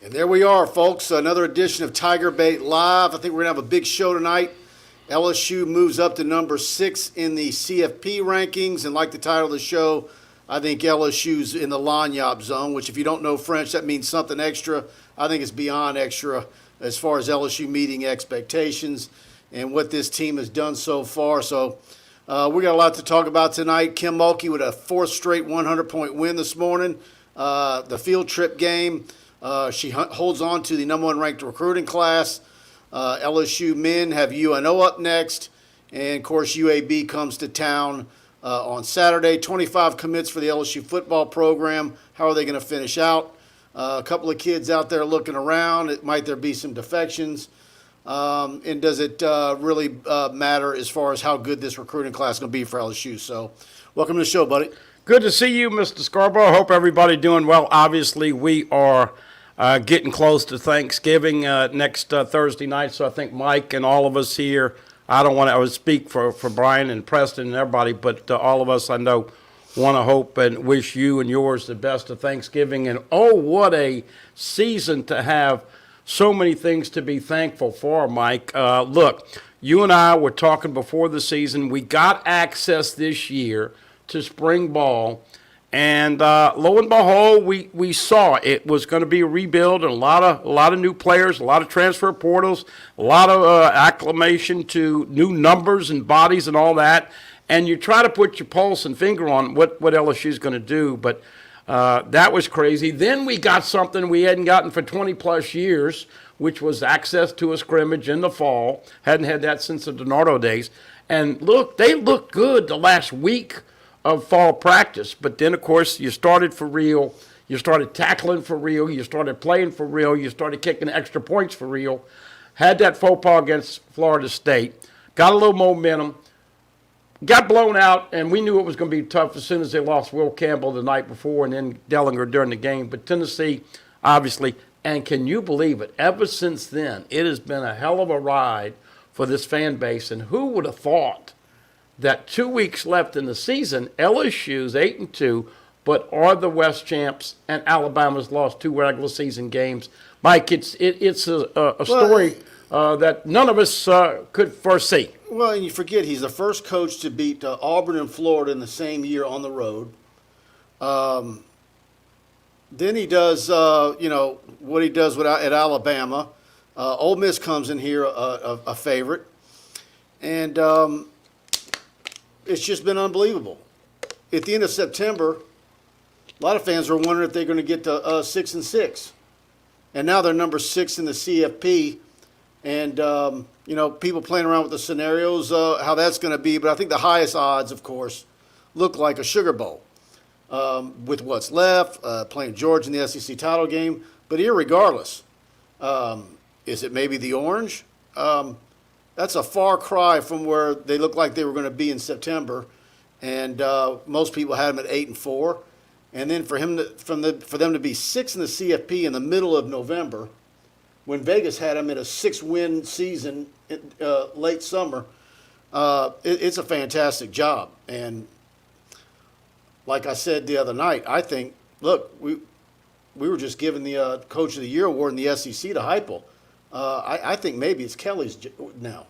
And there we are, folks. Another edition of TigerBait Live. I think we're going to have a big show tonight. LSU moves up to number 6 in the CFP rankings. And like the title of the show, I think LSU's in the Lagniappe zone, which if you don't know French, that means something extra. I think it's beyond extra as far as LSU meeting expectations and what this team has done so far. So we got a lot to talk about tonight. Kim Mulkey with a 4th straight 100-point win this morning. The field trip game. She holds on to the number 1 ranked recruiting class. LSU men have UNO up next. And, of course, UAB comes to town on Saturday. 25 commits for the LSU football program. How are they going to finish out? A couple of kids out there looking around. Might there be some defections? And does it really matter as far as how good this recruiting class is going to be for LSU? So welcome to the show, buddy. Good to see you, Mr. Scarborough. Hope everybody doing well. Obviously, we are getting close to Thanksgiving next Thursday night, so I think Mike and all of us here, I don't want to speak for Brian and Preston and everybody, but all of us I know want to hope and wish you and yours the best of Thanksgiving. And oh, what a season to have so many things to be thankful for, Mike. Look, you and I were talking before the season. We got access this year to spring ball. And lo and behold, we saw it was going to be a rebuild and a lot of new players, a lot of transfer portals, a lot of acclimation to new numbers and bodies and all that. And you try to put your pulse and finger on what LSU is going to do, but that was crazy. Then we got something we hadn't gotten for 20-plus years, which was access to a scrimmage in the fall. Hadn't had that since the DiNardo days. And look, they looked good the last week of fall practice, but then of course you started for real, you started tackling for real, you started playing for real, you started kicking extra points for real, had that faux pas against Florida State, got a little momentum, got blown out, and we knew it was going to be tough as soon as they lost Will Campbell the night before and then Dellinger during the game. But Tennessee, obviously, and can you believe it, ever since then, it has been a hell of a ride for this fan base, and who would have thought that 2 weeks left in the season, LSU's 8-2, but are the West champs, and Alabama's lost 2 regular season games. Mike, it's a story that none of us could foresee. Well, and you forget he's the first coach to beat Auburn and Florida in the same year on the road. Then he does, what he does at Alabama. Ole Miss comes in here a favorite. And it's just been unbelievable. At the end of September, a lot of fans were wondering if they're going to get to 6-6, and now they're number 6 in the CFP. And people playing around with the scenarios, how that's going to be. But I think the highest odds, of course, look like a Sugar Bowl with what's left, playing Georgia in the SEC title game. But irregardless, is it maybe the Orange? That's a far cry from where they looked like they were going to be in September, and most people had them at 8-4, and then for them to be 6 in the CFP in the middle of November, when Vegas had them in a 6-win season late summer, it's a fantastic job. And like I said the other night, I think we were just given the Coach of the Year award in the SEC to Heupel. I think maybe it's Kelly's now.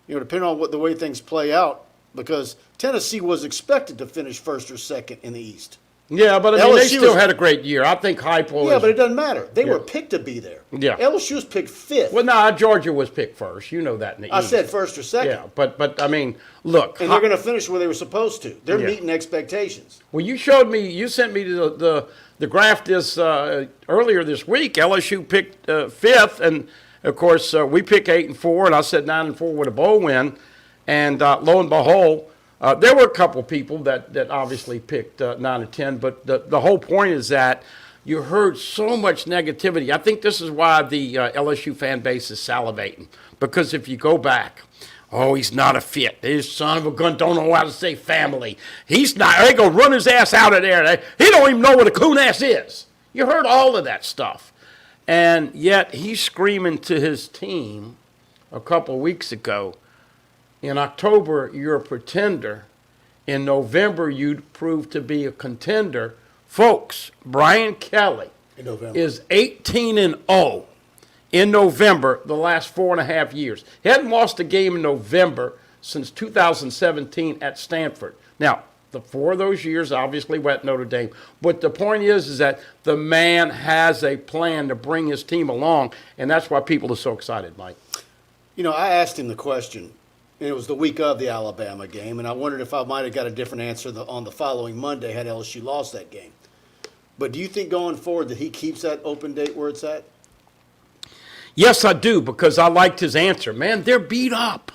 Depending on the way things play out, because Tennessee was expected to finish 1st or 2nd in the East. Yeah, but I mean, they still had a great year. I think Heupel. Yeah, but it doesn't matter. They were picked to be there. Yeah. LSU was picked 5th. Well, no, Georgia was picked 1st. You know that in the East. I said 1st or 2nd. Yeah, but I mean, look. And they're going to finish where they were supposed to. They're meeting expectations. Well, you sent me the graph this earlier this week. LSU picked 5th, and of course we picked 8-4, and I said 9-4 with a bowl win, and lo and behold, there were a couple people that obviously picked 9-10, but the whole point is that you heard so much negativity. I think this is why the LSU fan base is salivating, because if you go back, oh, he's not a fit. His son of a gun don't know how to say family. He's not. They gonna run his ass out of there. He don't even know what a coon ass is. You heard all of that stuff, and yet he's screaming to his team a couple of weeks ago. In October, you're a pretender. In November, you'd prove to be a contender. Folks, Brian Kelly in November is 18-0 in November the last 4.5 years. He hadn't lost a game in November since 2017 at Stanford. Now, the 4 of those years obviously went Notre Dame. But the point is that the man has a plan to bring his team along, and that's why people are so excited, Mike. You know, I asked him the question, and it was the week of the Alabama game, and I wondered if I might have got a different answer on the following Monday had LSU lost that game. But do you think going forward that he keeps that open date where it's at? Yes, I do, because I liked his answer. Man, they're beat up.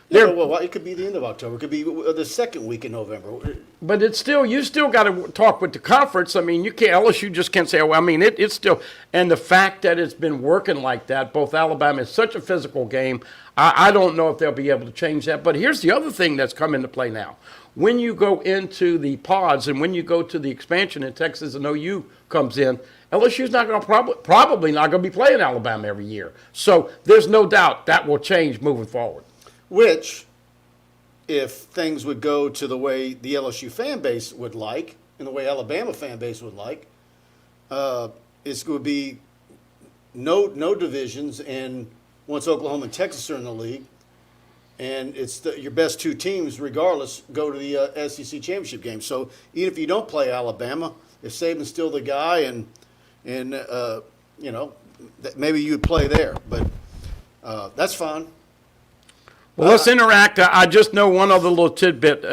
Yeah, well, it could be the end of October. It could be the second week in November. But it's still, you still got to talk with the conference. I mean, you can't, LSU just can't say, oh, I mean, it's still, and the fact that it's been working like that, both Alabama is such a physical game, I don't know if they'll be able to change that. But here's the other thing that's come into play now. When you go into the pods and when you go to the expansion in Texas and OU comes in, LSU's not going to probably not going to be playing Alabama every year. So there's no doubt that will change moving forward. Which, if things would go to the way the LSU fan base would like and the way Alabama fan base would like, it's going to be no divisions, and once Oklahoma and Texas are in the league, and it's your best 2 teams, regardless, go to the SEC championship game. So even if you don't play Alabama, if Saban's still the guy, and you know, maybe you'd play there, but that's fine. Well, let's interact. I just know one other little tidbit.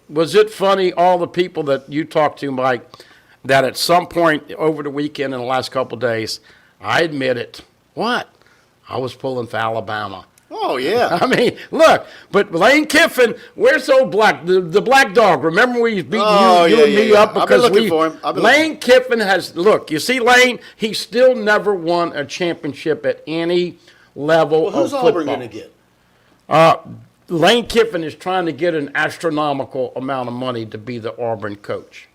Was it funny, all the people that you talked to, Mike, that at some point over the weekend in the last couple of days, I admit it. What? I was pulling for Alabama. Oh, yeah. I mean, look, but Lane Kiffin, where's old black, the black dog? Remember we was beating you and me up because I've been looking for him. Lane Kiffin has, look, you see Lane, he still never won a championship at any level of football. Who's Auburn going to get? Lane Kiffin is trying to get an astronomical amount of money to be the Auburn coach.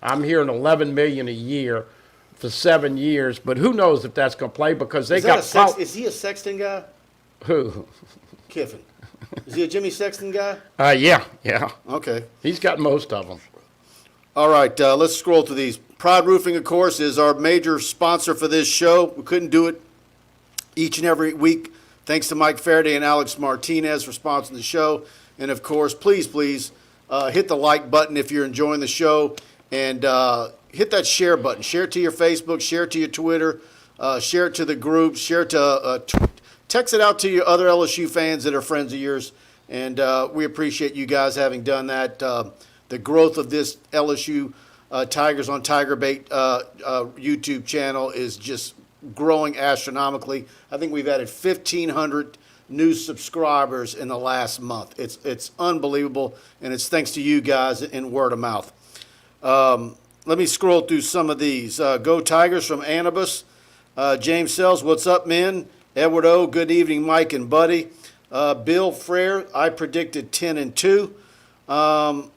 I'm hearing $11 million a year for 7 years, but who knows if that's going to play because they is he a Sexton guy? Who? Kiffin. Is he a Jimmy Sexton guy? Yeah. Okay. He's got most of them. All right, let's scroll through these. Pride Roofing, of course, is our major sponsor for this show. We couldn't do it each and every week. Thanks to Mike Faraday and Alex Martinez for sponsoring the show. And, of course, please hit the like button if you're enjoying the show. And hit that share button. Share it to your Facebook. Share it to your Twitter. Share it to the group. Share it to text it out to your other LSU fans that are friends of yours. And we appreciate you guys having done that. The growth of this LSU Tigers on TigerBait YouTube channel is just growing astronomically. I think we've added 1,500 new subscribers in the last month. It's unbelievable, and it's thanks to you guys and word of mouth. Let me scroll through some of these. Go Tigers from Anubis. James Sells, what's up, men? Edward O, good evening, Mike and Buddy. Bill Frere, I predicted 10-2. Jawan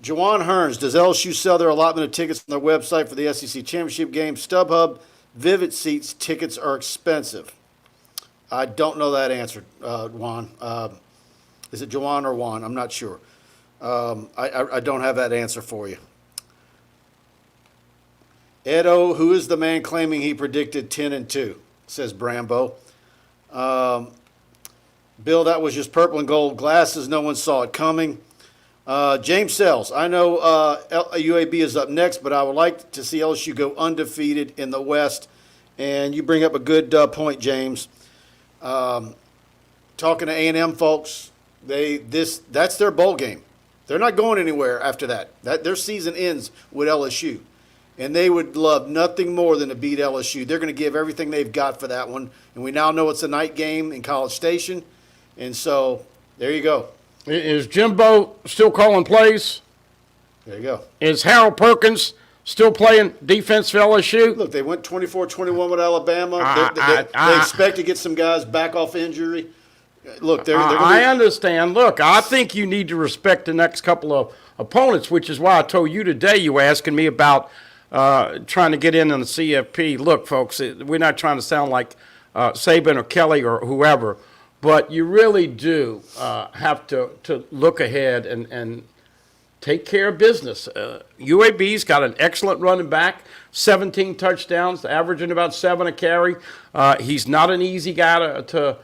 Hearns, does LSU sell their allotment of tickets on their website for the SEC championship game? StubHub, Vivid Seats tickets are expensive. I don't know that answer, Juan. Is it Jawan or Juan? I'm not sure. I don't have that answer for you. Edo, who is the man claiming he predicted 10-2? Says Brambo. Bill, that was just purple and gold glasses. No one saw it coming. James Sells, I know UAB is up next, but I would like to see LSU go undefeated in the West. And you bring up a good point, James. Talking to A&M folks, that's their bowl game. They're not going anywhere after that. Their season ends with LSU. And they would love nothing more than to beat LSU. They're going to give everything they've got for that one. And we now know it's a night game in College Station. And so, there you go. Is Jimbo still calling plays? There you go. Is Harold Perkins still playing defense for LSU? Look, they went 24-21 with Alabama. They expect to get some guys back off injury. Look, they're going to I understand. Look, I think you need to respect the next couple of opponents, which is why I told you today you were asking me about trying to get in on the CFP. Look, folks, we're not trying to sound like Saban or Kelly or whoever, but you really do have to look ahead and take care of business. UAB's got an excellent running back, 17 touchdowns, averaging about 7 a carry. He's not an easy guy to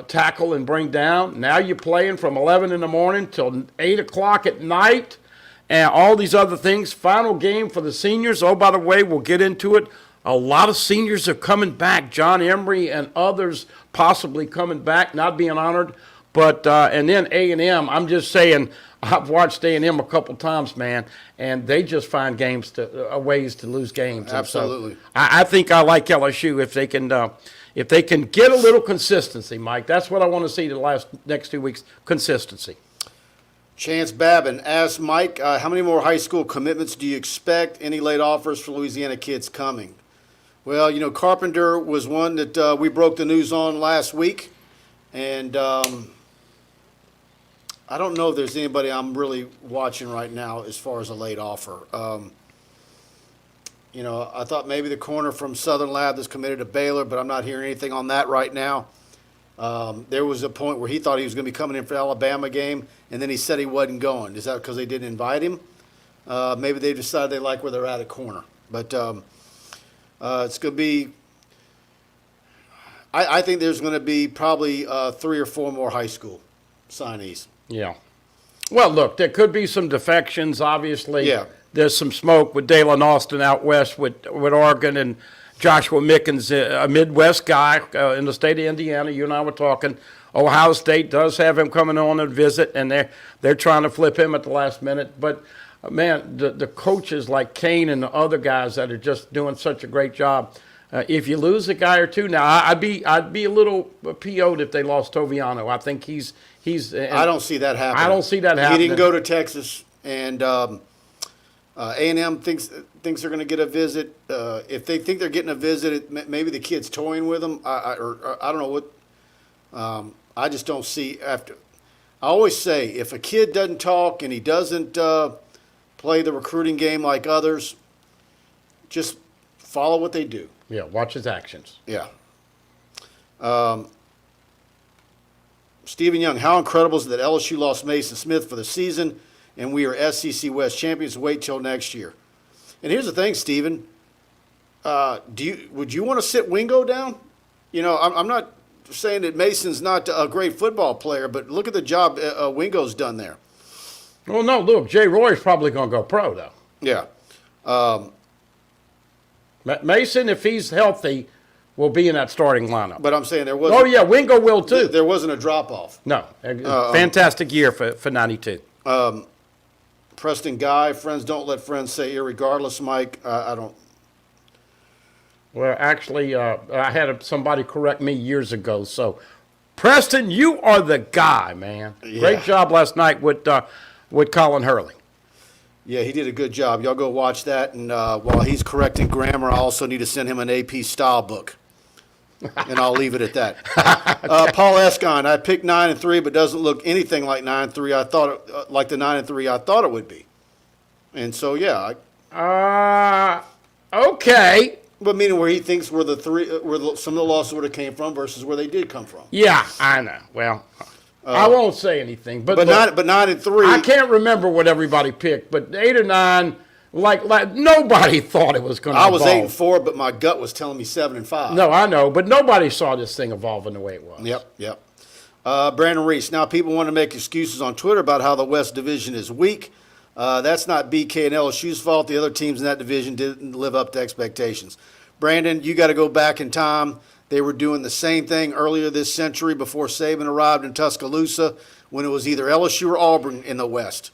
tackle and bring down. Now you're playing from 11 in the morning till 8 o'clock at night, and all these other things. Final game for the seniors. Oh, by the way, we'll get into it. A lot of seniors are coming back. John Emery and others possibly coming back, not being honored. But and then A&M, I'm just saying, I've watched A&M a couple times, man, and they just find ways to lose games. Absolutely. So I think I like LSU if they can get a little consistency, Mike. That's what I want to see the next 2 weeks, consistency. Chance Babin asked Mike, how many more high school commitments do you expect? Any late offers for Louisiana kids coming? Well, you know, Carpenter was one that we broke the news on last week, and I don't know if there's anybody I'm really watching right now as far as a late offer. You know, I thought maybe the corner from Southern Lab that's committed to Baylor, but I'm not hearing anything on that right now. There was a point where he thought he was going to be coming in for the Alabama game, and then he said he wasn't going. Is that because they didn't invite him? Maybe they decided they like where they're at corner. But it's going to be I think there's going to be probably 3 or 4 more high school signees. Yeah. Well, look, there could be some defections, obviously. Yeah. There's some smoke with Dalen Austin out west with Oregon, and Joshua Mickens, a Midwest guy in the state of Indiana. You and I were talking. Ohio State does have him coming on a visit, and they're trying to flip him at the last minute. But, man, the coaches like Kane and the other guys that are just doing such a great job, if you lose a guy or two, now I'd be a little PO'd if they lost Toviano. I think he's. I don't see that happening. I don't see that happening. He didn't go to Texas, and A&M thinks they're going to get a visit. If they think they're getting a visit, maybe the kid's toying with them. Or I don't know what. I just don't see after. I always say if a kid doesn't talk and he doesn't play the recruiting game like others, just follow what they do. Yeah, watch his actions. Yeah. Stephen Young, how incredible is it that LSU lost Mason Smith for the season and we are SEC West champions? Wait till next year. And here's the thing, Stephen. Would you want to sit Wingo down? You know, I'm not saying that Mason's not a great football player, but look at the job Wingo's done there. Well, no, look, Jay Roy's probably going to go pro, though. Yeah. Mason, if he's healthy, will be in that starting lineup. But I'm saying there wasn't. Oh, yeah, Wingo will, too. There wasn't a drop-off. No. Fantastic year for 92. Preston Guy, friends don't let friends say irregardless, Mike. I don't. Well, actually, I had somebody correct me years ago. So, Preston, you are the guy, man. Yeah. Great job last night with Colin Hurley. Yeah, he did a good job. Y'all go watch that. And while he's correcting grammar, I also need to send him an AP style book. And I'll leave it at that. Okay. Paul Escon, I picked 9-3, but doesn't look anything like 9-3. I thought like the 9-3 I thought it would be. And so, yeah. Okay. But meaning where he thinks where some of the losses would have came from versus where they did come from. Yeah, I know. Well, I won't say anything. But 9-3. I can't remember what everybody picked, but 8 or 9. Like nobody thought it was going to evolve. I was 8-4, but my gut was telling me 7-5. No, I know, but nobody saw this thing evolving the way it was. Yep. Brandon Reese. Now, people want to make excuses on Twitter about how the West Division is weak. That's not BK and LSU's fault. The other teams in that division didn't live up to expectations. Brandon, you got to go back in time. They were doing the same thing earlier this century before Saban arrived in Tuscaloosa when it was either LSU or Auburn in the West.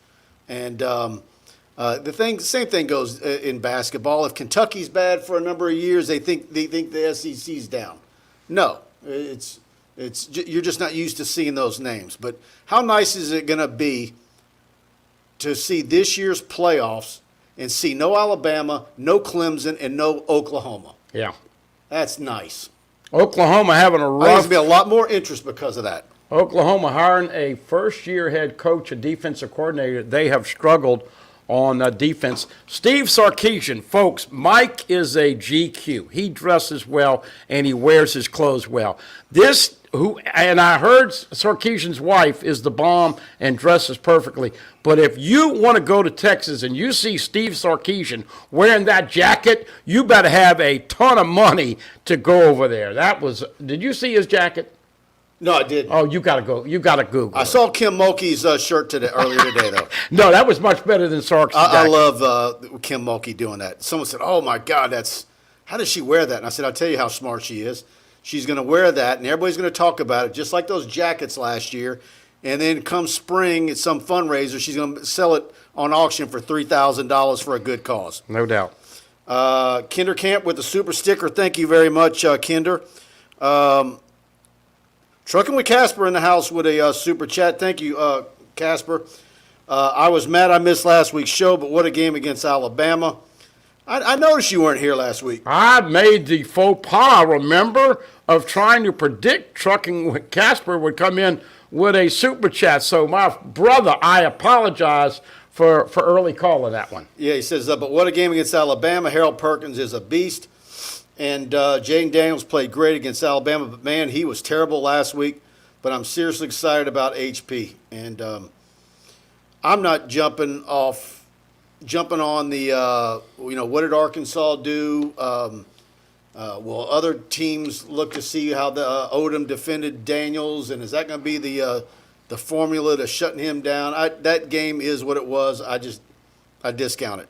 And same thing goes in basketball. If Kentucky's bad for a number of years, they think the SEC's down. No, you're just not used to seeing those names. But how nice is it going to be to see this year's playoffs and see no Alabama, no Clemson, and no Oklahoma? Yeah, that's nice. Oklahoma having a rough. There's going to be a lot more interest because of that. Oklahoma hiring a first-year head coach, a defensive coordinator. They have struggled on defense. Steve Sarkisian, folks, Mike is a GQ. He dresses well and he wears his clothes well. This and I heard Sarkisian's wife is the bomb and dresses perfectly. But if you want to go to Texas and you see Steve Sarkisian wearing that jacket, you better have a ton of money to go over there. Did you see his jacket? No, I didn't. Oh, you got to go. You got to Google. I saw Kim Mulkey's shirt earlier today, though. No, that was much better than Sark's jacket. I love Kim Mulkey doing that. Someone said, "Oh my God, how does she wear that?" And I said, "I'll tell you how smart she is. She's going to wear that, and everybody's going to talk about it, just like those jackets last year. And then come spring at some fundraiser, she's going to sell it on auction for $3,000 for a good cause." No doubt. Kinder Camp with the super sticker. Thank you very much, Kinder. Trucking with Casper in the house with a super chat. Thank you, Casper. I was mad I missed last week's show, but what a game against Alabama. I noticed you weren't here last week. I made the faux pas, remember, of trying to predict Trucking with Casper would come in with a super chat. So, my brother, I apologize for early calling that one. Yeah, he says, but what a game against Alabama. Harold Perkins is a beast. And Jaden Daniels played great against Alabama. But, man, he was terrible last week. But I'm seriously excited about HP. And I'm not jumping on the, what did Arkansas do? Will other teams look to see how the Odom defended Daniels? And is that going to be the formula to shutting him down? That game is what it was. I discount it.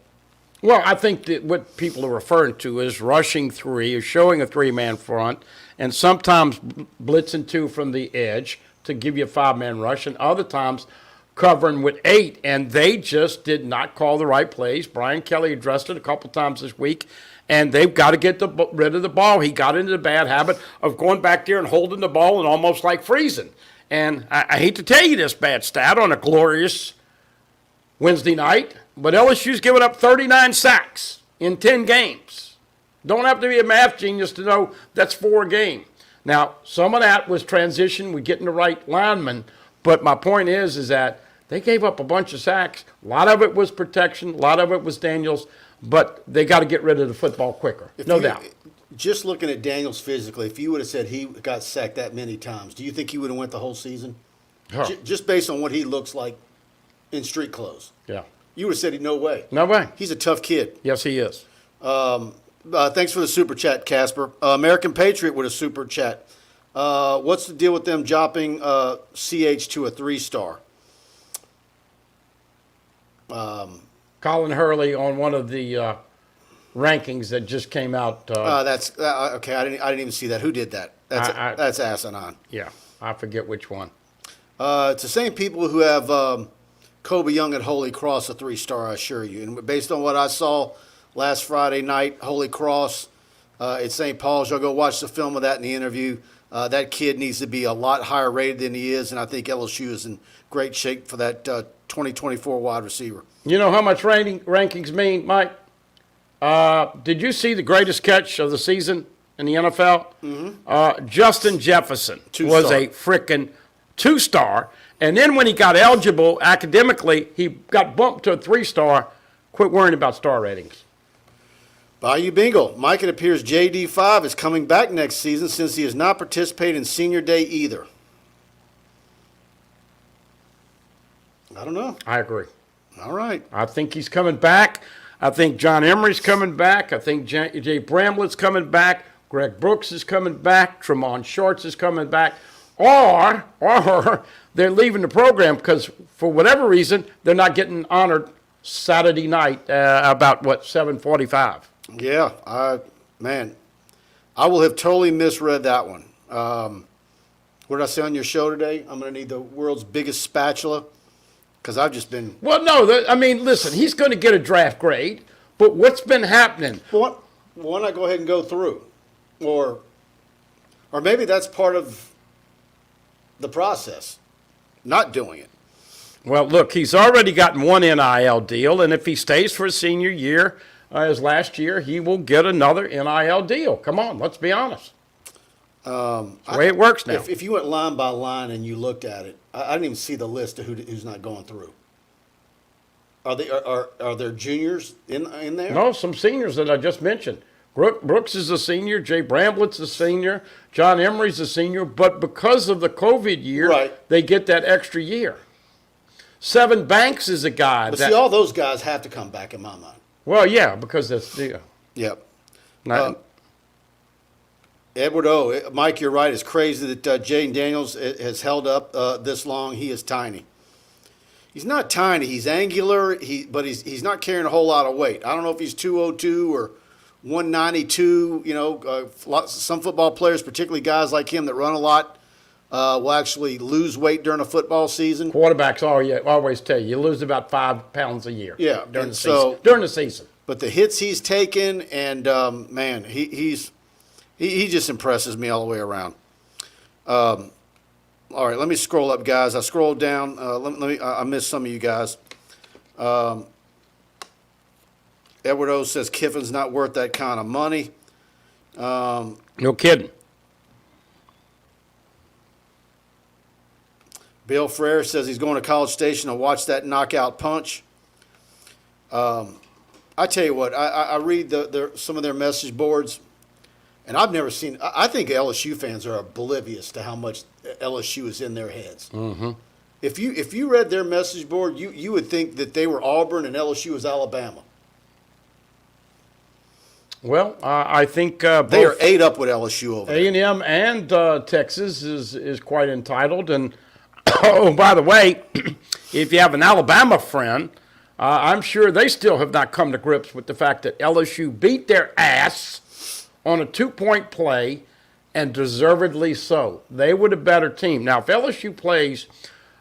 Well, I think that what people are referring to is rushing three, is showing a three-man front, and sometimes blitzing two from the edge to give you a five-man rush, and other times covering with 8, and they just did not call the right plays. Brian Kelly addressed it a couple times this week, and they've got to get rid of the ball. He got into the bad habit of going back there and holding the ball and almost like freezing. And I hate to tell you this bad stat on a glorious Wednesday night, but LSU's given up 39 sacks in 10 games. Don't have to be a math genius to know that's 4 a game. Now, some of that was transition with getting the right lineman, but my point is that they gave up a bunch of sacks. A lot of it was protection. A lot of it was Daniels. But they got to get rid of the football quicker, no doubt. Just looking at Daniels physically, if you would have said he got sacked that many times, do you think he would have went the whole season? Huh. Just based on what he looks like in street clothes. Yeah. You would have said, no way. No way. He's a tough kid. Yes, he is. Thanks for the super chat, Casper. American Patriot with a super chat. What's the deal with them dropping CH to a 3-star? Colin Hurley on one of the rankings that just came out. That's okay. I didn't even see that. Who did that? That's asinine. Yeah, I forget which one. It's the same people who have Kobe Young at Holy Cross a 3-star, I assure you. And based on what I saw last Friday night, Holy Cross at St. Paul's, y'all go watch the film of that in the interview. That kid needs to be a lot higher rated than he is, and I think LSU is in great shape for that 2024 wide receiver. You know how much rankings mean, Mike? Did you see the greatest catch of the season in the NFL? Mm-hmm. Justin Jefferson was a frickin' 2-star. And then when he got eligible academically, he got bumped to a 3-star. Quit worrying about star ratings. Bayou Bingo. Mike, it appears JD5 is coming back next season since he has not participated in senior day either. I don't know. I agree. All right. I think he's coming back. I think John Emery's coming back. I think Jay Bramlett's coming back. Greg Brooks is coming back. Tremont Shorts is coming back. Or they're leaving the program because for whatever reason, they're not getting honored Saturday night about, 7:45. Yeah, I will have totally misread that one. What did I say on your show today? I'm going to need the world's biggest spatula because I've just been... Well, no, listen, he's going to get a draft grade, but what's been happening? Well, why not go ahead and go through? Or maybe that's part of the process, not doing it. Well, look, he's already gotten one NIL deal, and if he stays for his senior year, as last year, he will get another NIL deal. Come on, let's be honest. That's the way it works now. If you went line by line and you looked at it, I didn't even see the list of who's not going through. Are there juniors in there? No, some seniors that I just mentioned. Brooks is a senior. Jay Bramblett's a senior. John Emery's a senior. But because of the COVID year, Right. they get that extra year. Seven Banks is a guy. But see, all those guys have to come back in my mind. Well, yeah, because that's the. Yep. Not, Edward O. Mike, you're right. It's crazy that Jaden Daniels has held up this long. He is tiny. He's not tiny. He's angular. But he's not carrying a whole lot of weight. I don't know if he's 202 or 192. You know, some football players, particularly guys like him that run a lot, will actually lose weight during a football season. quarterbacks always tell you lose about 5 pounds a year. Yeah, during and the so- season. During the season. But the hits he's taken, and man, he just impresses me all the way around. All right, let me scroll up, guys. I scrolled down. I missed some of you guys. Edward O says Kiffin's not worth that kind of money. No kidding. Bill Frere says he's going to College Station to watch that knockout punch. I tell you what, I read some of their message boards, and I've never seen. I think LSU fans are oblivious to how much LSU is in their heads. Mm-hmm. If you read their message board, you would think that they were Auburn and LSU was Alabama. Well, I think They are both ate up with LSU over there. A&M and Texas is quite entitled. And oh, by the way, if you have an Alabama friend, I'm sure they still have not come to grips with the fact that LSU beat their ass on a 2-point play, and deservedly so. They were the better team. Now, if LSU plays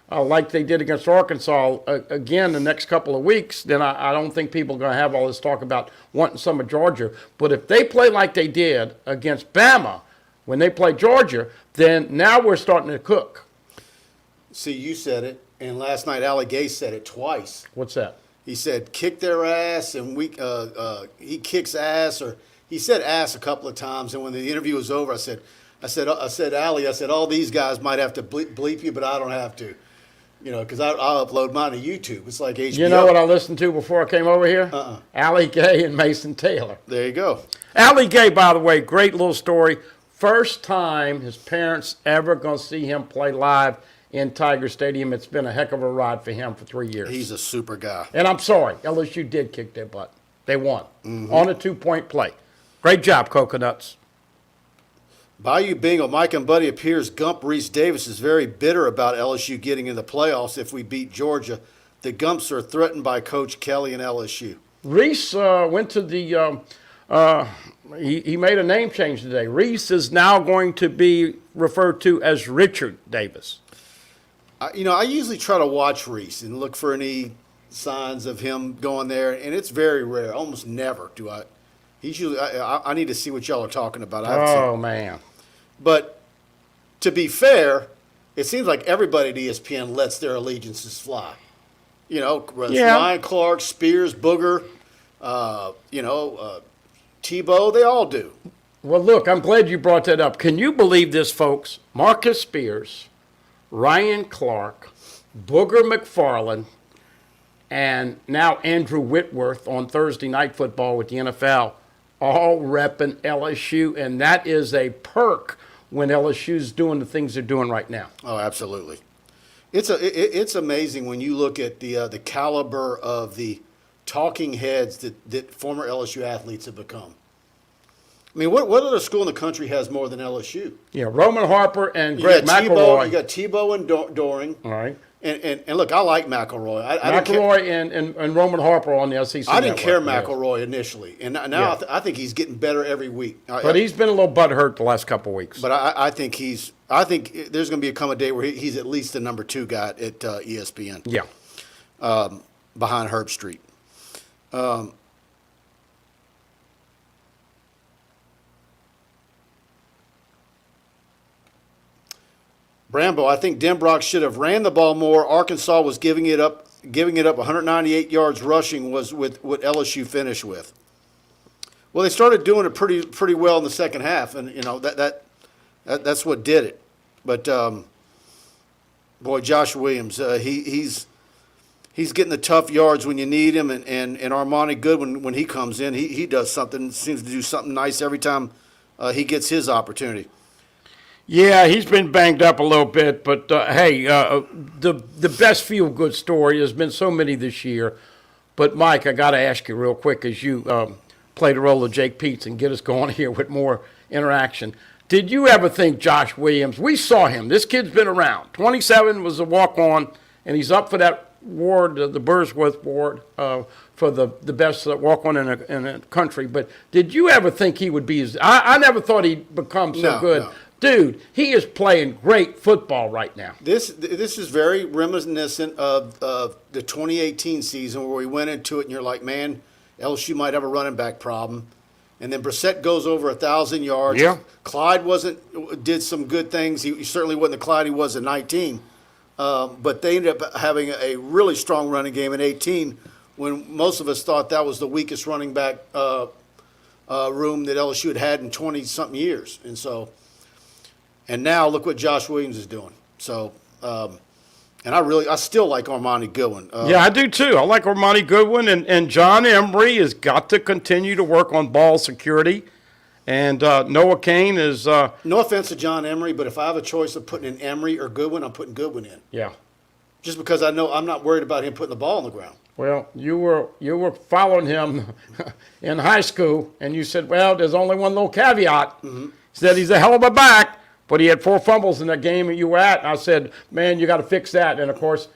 like they did against Arkansas again the next couple of weeks, then I don't think people are going to have all this talk about wanting some of Georgia. But if they play like they did against Bama when they played Georgia, then now we're starting to cook. See, you said it, and last night Allie Gay said it twice. What's that? He said kick their ass, and he kicks ass, or he said ass a couple of times. And when the interview was over, I said, Allie, all these guys might have to bleep you, but I don't have to, you know, because I'll upload mine to YouTube. It's like HBO. You know what I listened to before I came over here? Allie Gay and Mason Taylor. There you go. Allie Gay, by the way, great little story. First time his parents ever going to see him play live in Tiger Stadium. It's been a heck of a ride for him for 3 years. He's a super guy. And I'm sorry, LSU did kick their butt. They won on a 2-point play. Great job, Coconuts. Bayou Bingo, Mike and Buddy appears Gump Reese Davis is very bitter about LSU getting in the playoffs if we beat Georgia. The Gumps are threatened by Coach Kelly and LSU. Reese went to the he made a name change today. Reese is now going to be referred to as Richard Davis. I usually try to watch Reese and look for any signs of him going there, and it's very rare. Almost never do I. He's usually. I need to see what y'all are talking about. Oh, man. But to be fair, it seems like everybody at ESPN lets their allegiances fly. You know, Ryan Clark, Spears, Booger, Tebow, they all do. Well, look, I'm glad you brought that up. Can you believe this, folks? Marcus Spears, Ryan Clark, Booger McFarland, and now Andrew Whitworth on Thursday Night Football with the NFL, all repping LSU, and that is a perk when LSU's doing the things they're doing right now. Oh, absolutely. It's amazing when you look at the caliber of the talking heads that former LSU athletes have become. I mean, what other school in the country has more than LSU? Yeah, Roman Harper and Greg McElroy. You got Tebow and Doring. All right. And look, I like McElroy. McElroy and Roman Harper on the SEC I didn't care Network, McElroy initially, and now I think he's getting better every week. But he's been a little butthurt the last couple of weeks. But I think there's going to come a day where he's at least the number 2 guy at ESPN. Yeah. Behind Herb Street. Brambo, I think Denbrock should have ran the ball more. Arkansas was giving it up 198 yards rushing was with what LSU finished with. Well, they started doing it pretty well in the second half, and that's what did it. But boy, Josh Williams, he's he's getting the tough yards when you need him, and Armani Goodwin, when he comes in, he does something, seems to do something nice every time he gets his opportunity. Yeah, he's been banged up a little bit, but hey, the best feel-good story, there's been so many this year, but Mike, I got to ask you real quick as you play the role of Jake Peets and get us going here with more interaction. Did you ever think Josh Williams, we saw him, this kid's been around, 27 was a walk-on, and he's up for that award, the Bursworth Award, for the best walk-on in the country, but did you ever think he would be I never thought he'd become so good. No. Dude, he is playing great football right now. This is very reminiscent of the 2018 season where we went into it and you're like, man, LSU might have a running back problem. And then Brissett goes over 1,000 yards. Yeah. Clyde did some good things. He certainly wasn't the Clyde he was in 19. But they ended up having a really strong running game in 18 when most of us thought that was the weakest running back room that LSU had in 20-something years. And now look what Josh Williams is doing. So, and I still like Armani Goodwin. Yeah, I do too. I like Armani Goodwin, and John Emery has got to continue to work on ball security. And Noah Kane is. No offense to John Emery, but if I have a choice of putting in Emery or Goodwin, I'm putting Goodwin in. Yeah. Just because I know I'm not worried about him putting the ball on the ground. Well, you were following him in high school, and you said, well, there's only one little caveat. Mm-hmm. He said he's a hell of a back. But he had 4 fumbles in that game that you were at. And I said, man, you got to fix that. And, of course,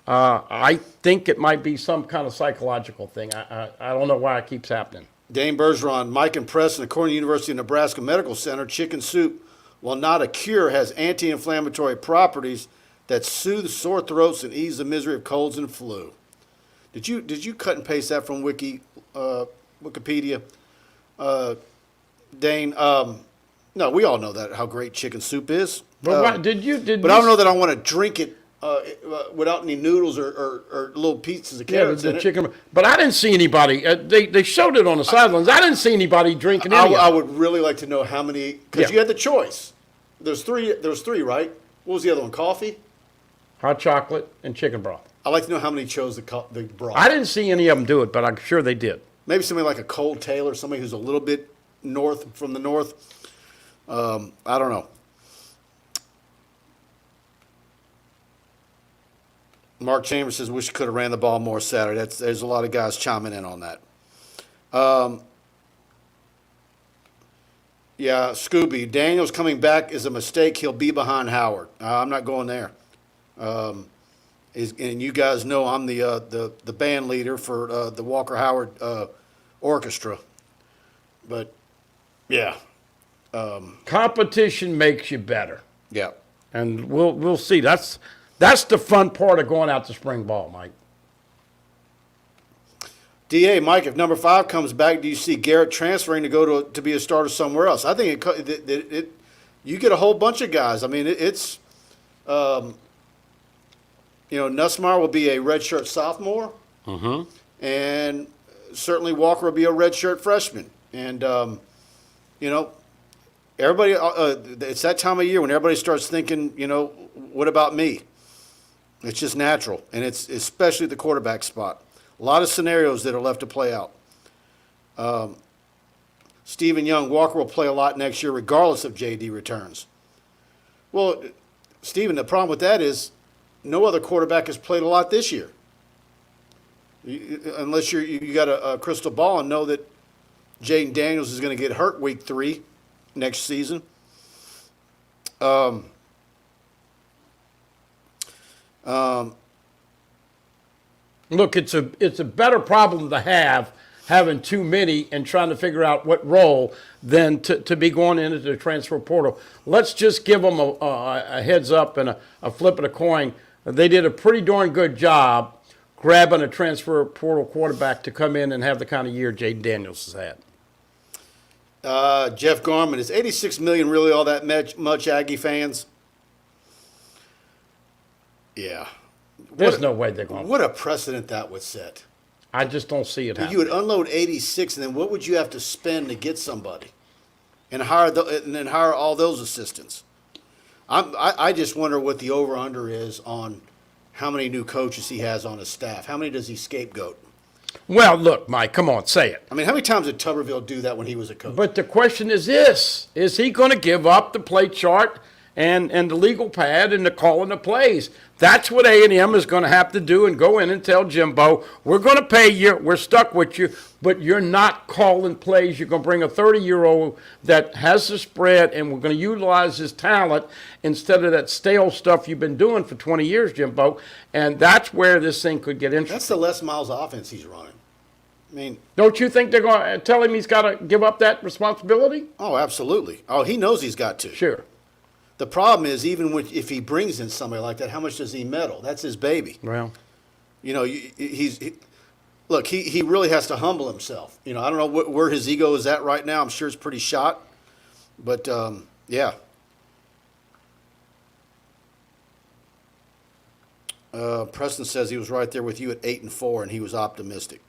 I think it might be some kind of psychological thing. I don't know why it keeps happening. Dane Bergeron, Mike and Preston, according to the University of Nebraska Medical Center, chicken soup, while not a cure, has anti-inflammatory properties that soothe sore throats and ease the misery of colds and flu. Did you cut and paste that from Wikipedia, Dane? No, we all know that how great chicken soup is. But I don't know that I want to drink it without any noodles or little pieces of carrots in it. Chicken. But I didn't see anybody. They showed it on the sidelines. I didn't see anybody drinking any. I would really like to know how many, because you had the choice. There's three, right? What was the other one? Coffee, hot chocolate, and chicken broth. I'd like to know how many chose the broth. I didn't see any of them do it, but I'm sure they did. Maybe somebody like a Cole Taylor, somebody who's a little bit from the north. I don't know. Mark Chambers says, wish you could have ran the ball more Saturday. There's a lot of guys chiming in on that. Yeah, Scooby. Daniels coming back is a mistake. He'll be behind Howard. I'm not going there. And you guys know I'm the band leader for the Walker Howard Orchestra. But, yeah. Competition makes you better. Yeah. And we'll see. That's the fun part of going out to spring ball, Mike. DA, Mike, if number 5 comes back, do you see Garrett transferring to go to be a starter somewhere else? I think you get a whole bunch of guys. I mean, Nussmeier will be a redshirt sophomore. Mm-hmm. And certainly Walker will be a redshirt freshman. And, everybody, it's that time of year when everybody starts thinking, what about me? It's just natural, and it's especially the quarterback spot. A lot of scenarios that are left to play out. Stephen Young, Walker will play a lot next year regardless of J.D. returns. Well, Stephen, the problem with that is no other quarterback has played a lot this year. Unless you got a crystal ball and know that Jaden Daniels is going to get hurt week 3 next season. Look, it's a better problem to have having too many and trying to figure out what role than to be going into the transfer portal. Let's just give them a heads up and a flip of the coin. They did a pretty darn good job grabbing a transfer portal quarterback to come in and have the kind of year Jaden Daniels has had. Jeff Garman, is $86 million really all that much, Aggie fans? Yeah. There's no way they're going to. What a precedent that would set. I just don't see it happening. You would unload 86, and then what would you have to spend to get somebody? And hire all those assistants. I just wonder what the over-under is on how many new coaches he has on his staff. How many does he scapegoat? Well, look, Mike, come on, say it. I mean, how many times did Tuberville do that when he was a coach? But the question is this: is he going to give up the play chart and the legal pad and the calling the plays? That's what A&M is going to have to do, and go in and tell Jimbo, we're going to pay you, we're stuck with you, but you're not calling plays. You're going to bring a 30-year-old that has the spread, and we're going to utilize his talent instead of that stale stuff you've been doing for 20 years, Jimbo. And that's where this thing could get interesting. That's the Les Miles offense he's running. I mean, don't you think they're going to tell him he's got to give up that responsibility? Oh, absolutely. Oh, he knows he's got to. Sure. The problem is, even if he brings in somebody like that, how much does he meddle? That's his baby. Well, you know, look, he really has to humble himself. You know, I don't know where his ego is at right now. I'm sure it's pretty shot. But, yeah. Preston says he was right there with you at 8-4, and he was optimistic.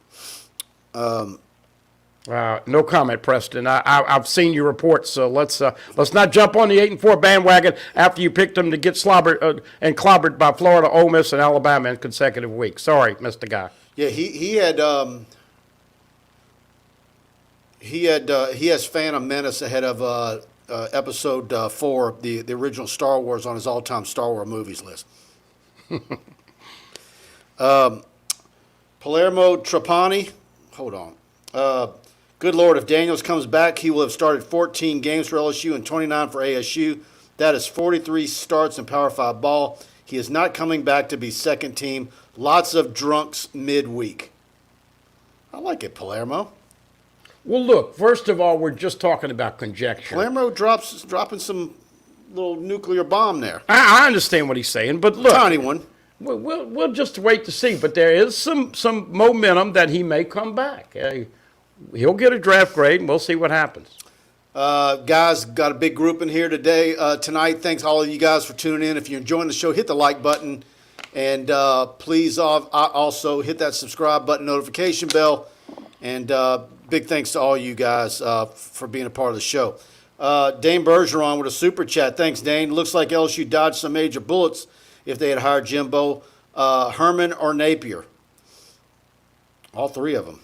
No comment, Preston. I've seen your reports, so let's not jump on the 8-4 bandwagon after you picked them to get slobbered and clobbered by Florida, Ole Miss, and Alabama in consecutive weeks. Sorry, Mr. Guy. Yeah, he has Phantom Menace ahead of episode 4, the original Star Wars, on his all-time Star Wars movies list. Palermo Trapani, hold on. Good Lord, if Daniels comes back, he will have started 14 games for LSU and 29 for ASU. That is 43 starts in Power 5 ball. He is not coming back to be second team. Lots of drunks midweek. I like it, Palermo. Well, look, first of all, we're just talking about conjecture. Palermo dropping some little nuclear bomb there. I understand what he's saying, but look. Tiny one. We'll just wait to see. But there is some momentum that he may come back. He'll get a draft grade, and we'll see what happens. Guys, got a big group in here tonight. Thanks all of you guys for tuning in. If you're enjoying the show, hit the like button. And please also hit that subscribe button, notification bell. And big thanks to all you guys for being a part of the show. Dane Bergeron with a super chat. Thanks, Dane. Looks like LSU dodged some major bullets if they had hired Jimbo, Herman, or Napier. All three of them.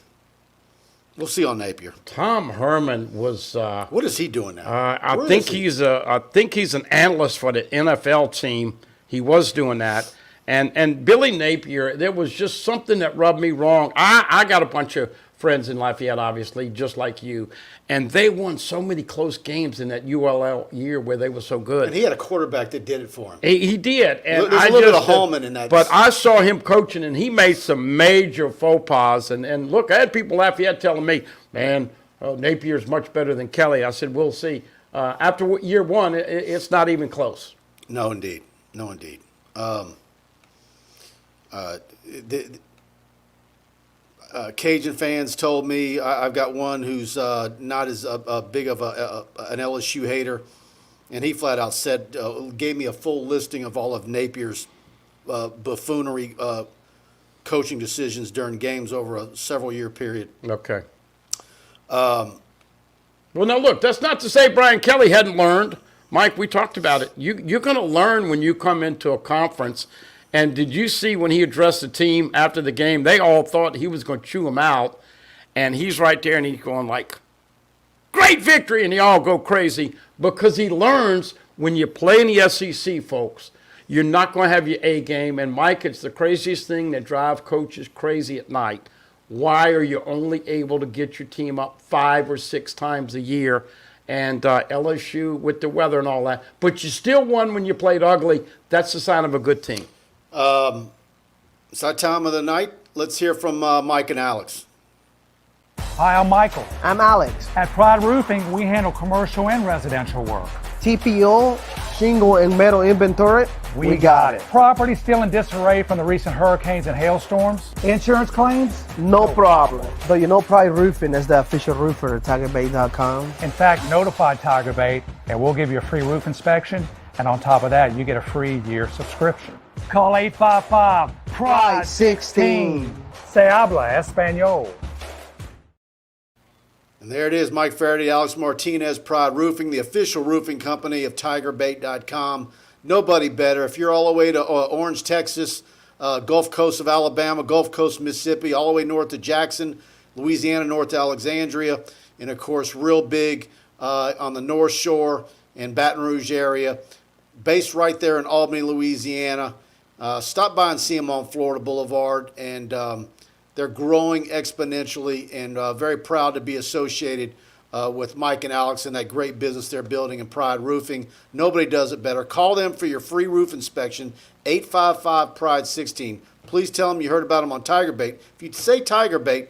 We'll see on Napier. Tom Herman was. What is he doing now? I think he's an analyst for the NFL team. He was doing that, and Billy Napier. There was just something that rubbed me wrong. I got a bunch of friends in Lafayette, obviously, just like you, and they won so many close games in that ULL year where they were so good. And he had a quarterback that did it for him. He did. And there's a little bit of Holman in that. But I saw him coaching, and he made some major faux pas. And look, I had people in Lafayette telling me, man, Napier's much better than Kelly. I said, we'll see. After year one, it's not even close. No, indeed. Cajun fans told me, I've got one who's not as big of an LSU hater, and he flat out said, gave me a full listing of all of Napier's buffoonery coaching decisions during games over a several-year period. Okay. Well, now, look, that's not to say Brian Kelly hadn't learned. Mike, we talked about it. You're going to learn when you come into a conference. And did you see when he addressed the team after the game, they all thought he was going to chew them out. And he's right there, and he's going like, great victory, and they all go crazy because he learns when you play in the SEC, folks, you're not going to have your A game. And, Mike, it's the craziest thing that drives coaches crazy at night. Why are you only able to get your team up 5 or 6 times a year? And LSU with the weather and all that. But you still won when you played ugly. That's the sign of a good team. It's that time of the night. Let's hear from Mike and Alex. Hi, I'm Michael. I'm Alex. At Pride Roofing, we handle commercial and residential work. TPO, shingle, and metal inventory. We got it. Property still in disarray from the recent hurricanes and hailstorms. Insurance claims? No problem. So you know Pride Roofing is the official roofer at TigerBait.com. In fact, notify TigerBait, and we'll give you a free roof inspection. And on top of that, you get a free year subscription. Call 855-PRIDE-16. Se habla español. And there it is, Mike Faraday, Alex Martinez, Pride Roofing, the official roofing company of TigerBait.com. Nobody better. If you're all the way to Orange, Texas, Gulf Coast of Alabama, Gulf Coast of Mississippi, all the way north to Jackson, Louisiana, north to Alexandria, and of course, real big on the North Shore and Baton Rouge area. Based right there in Albany, Louisiana. Stop by and see them on Florida Boulevard, and they're growing exponentially, and very proud to be associated with Mike and Alex and that great business they're building in Pride Roofing. Nobody does it better. Call them for your free roof inspection, 855-PRIDE-16. Please tell them you heard about them on TigerBait. If you say TigerBait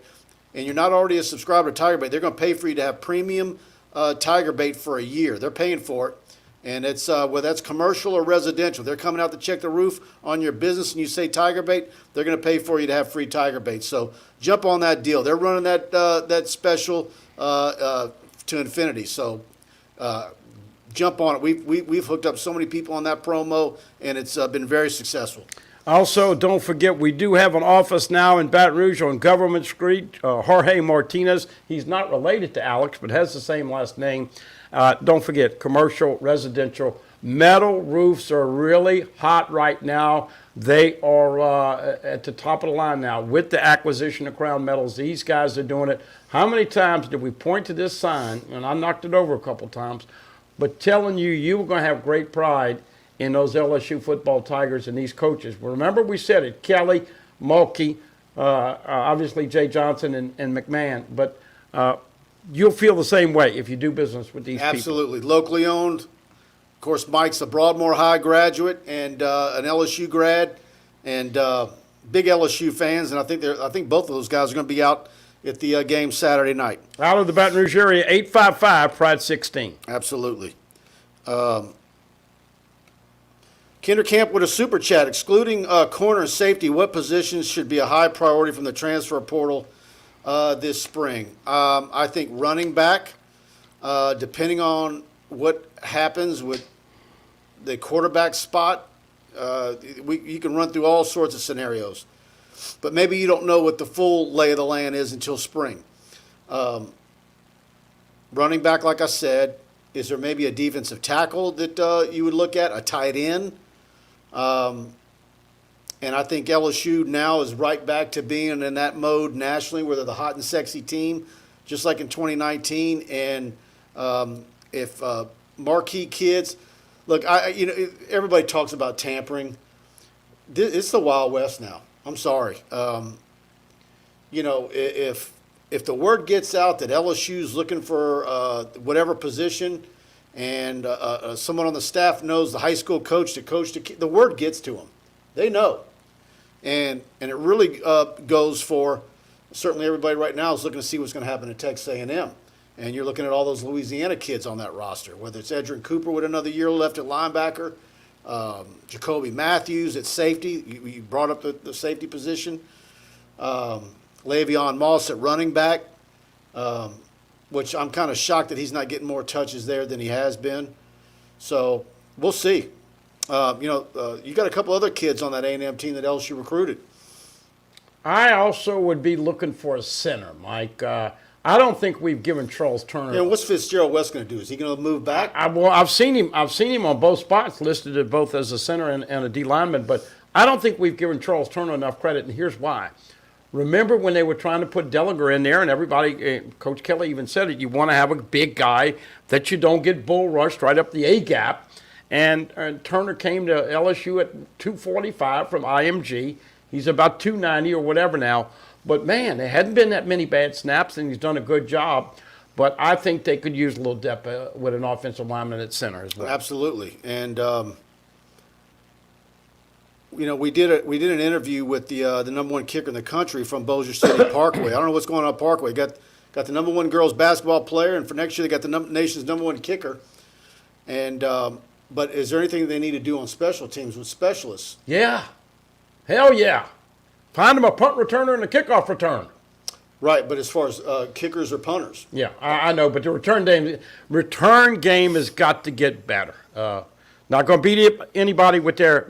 and you're not already a subscriber to TigerBait, they're going to pay for you to have premium TigerBait for a year. They're paying for it. And it's whether that's commercial or residential. They're coming out to check the roof on your business, and you say TigerBait, they're going to pay for you to have free TigerBait. So jump on that deal. They're running that special to infinity. So jump on it. We've hooked up so many people on that promo, and it's been very successful. Also, don't forget, we do have an office now in Baton Rouge on Government Street. Jorge Martinez, he's not related to Alex, but has the same last name. Don't forget, commercial, residential, metal roofs are really hot right now. They are at the top of the line now with the acquisition of Crown Metals. These guys are doing it. How many times did we point to this sign, and I knocked it over a couple times, but telling you were going to have great pride in those LSU football Tigers and these coaches. Remember we said it, Kelly, Mulkey, obviously Jay Johnson and McMahon, but you'll feel the same way if you do business with these people. Absolutely. Locally owned. Of course, Mike's a Broadmoor High graduate and an LSU grad, and big LSU fans, and I think both of those guys are going to be out at the game Saturday night. Out of the Baton Rouge area, 855-PRIDE-16. Absolutely. Kinder Camp with a super chat. Excluding corner and safety, what positions should be a high priority from the transfer portal this spring? I think running back, depending on what happens with the quarterback spot, you can run through all sorts of scenarios. But maybe you don't know what the full lay of the land is until spring. Running back, like I said, is there maybe a defensive tackle that you would look at, a tight end? And I think LSU now is right back to being in that mode nationally where they're the hot and sexy team, just like in 2019. And if marquee kids, look, everybody talks about tampering. It's the Wild West now. I'm sorry. If the word gets out that LSU's looking for whatever position, and someone on the staff knows the high school coach to coach the word gets to them. They know. And it really goes for, certainly everybody right now is looking to see what's going to happen at Texas A&M. And you're looking at all those Louisiana kids on that roster, whether it's Edrin Cooper with another year left at linebacker, Jacoby Matthews at safety. You brought up the safety position. Le'Veon Moss at running back, which I'm kind of shocked that he's not getting more touches there than he has been. So we'll see. You got a couple other kids on that A&M team that LSU recruited. I also would be looking for a center, Mike. I don't think we've given Charles Turner. Yeah, what's Fitzgerald West going to do? Is he going to move back? I've seen him on both spots, listed at both as a center and a D lineman, but I don't think we've given Charles Turner enough credit, and here's why. Remember when they were trying to put Dellinger in there, and everybody, Coach Kelly even said it, you want to have a big guy that you don't get bull rushed right up the A-gap. And Turner came to LSU at 245 from IMG. He's about 290 or whatever now. But, man, there hadn't been that many bad snaps, and he's done a good job. But I think they could use a little depth with an offensive lineman at center as well. Absolutely. And, we did an interview with the number one kicker in the country from Bossier City Parkway. I don't know what's going on at Parkway. Got the number one girls basketball player, and for next year they got the nation's number one kicker. And but is there anything they need to do on special teams with specialists? Yeah. Hell yeah. Find them a punt returner and a kickoff return. Right, but as far as kickers or punters. Yeah, I know, but the return game has got to get better. Not going to beat anybody with their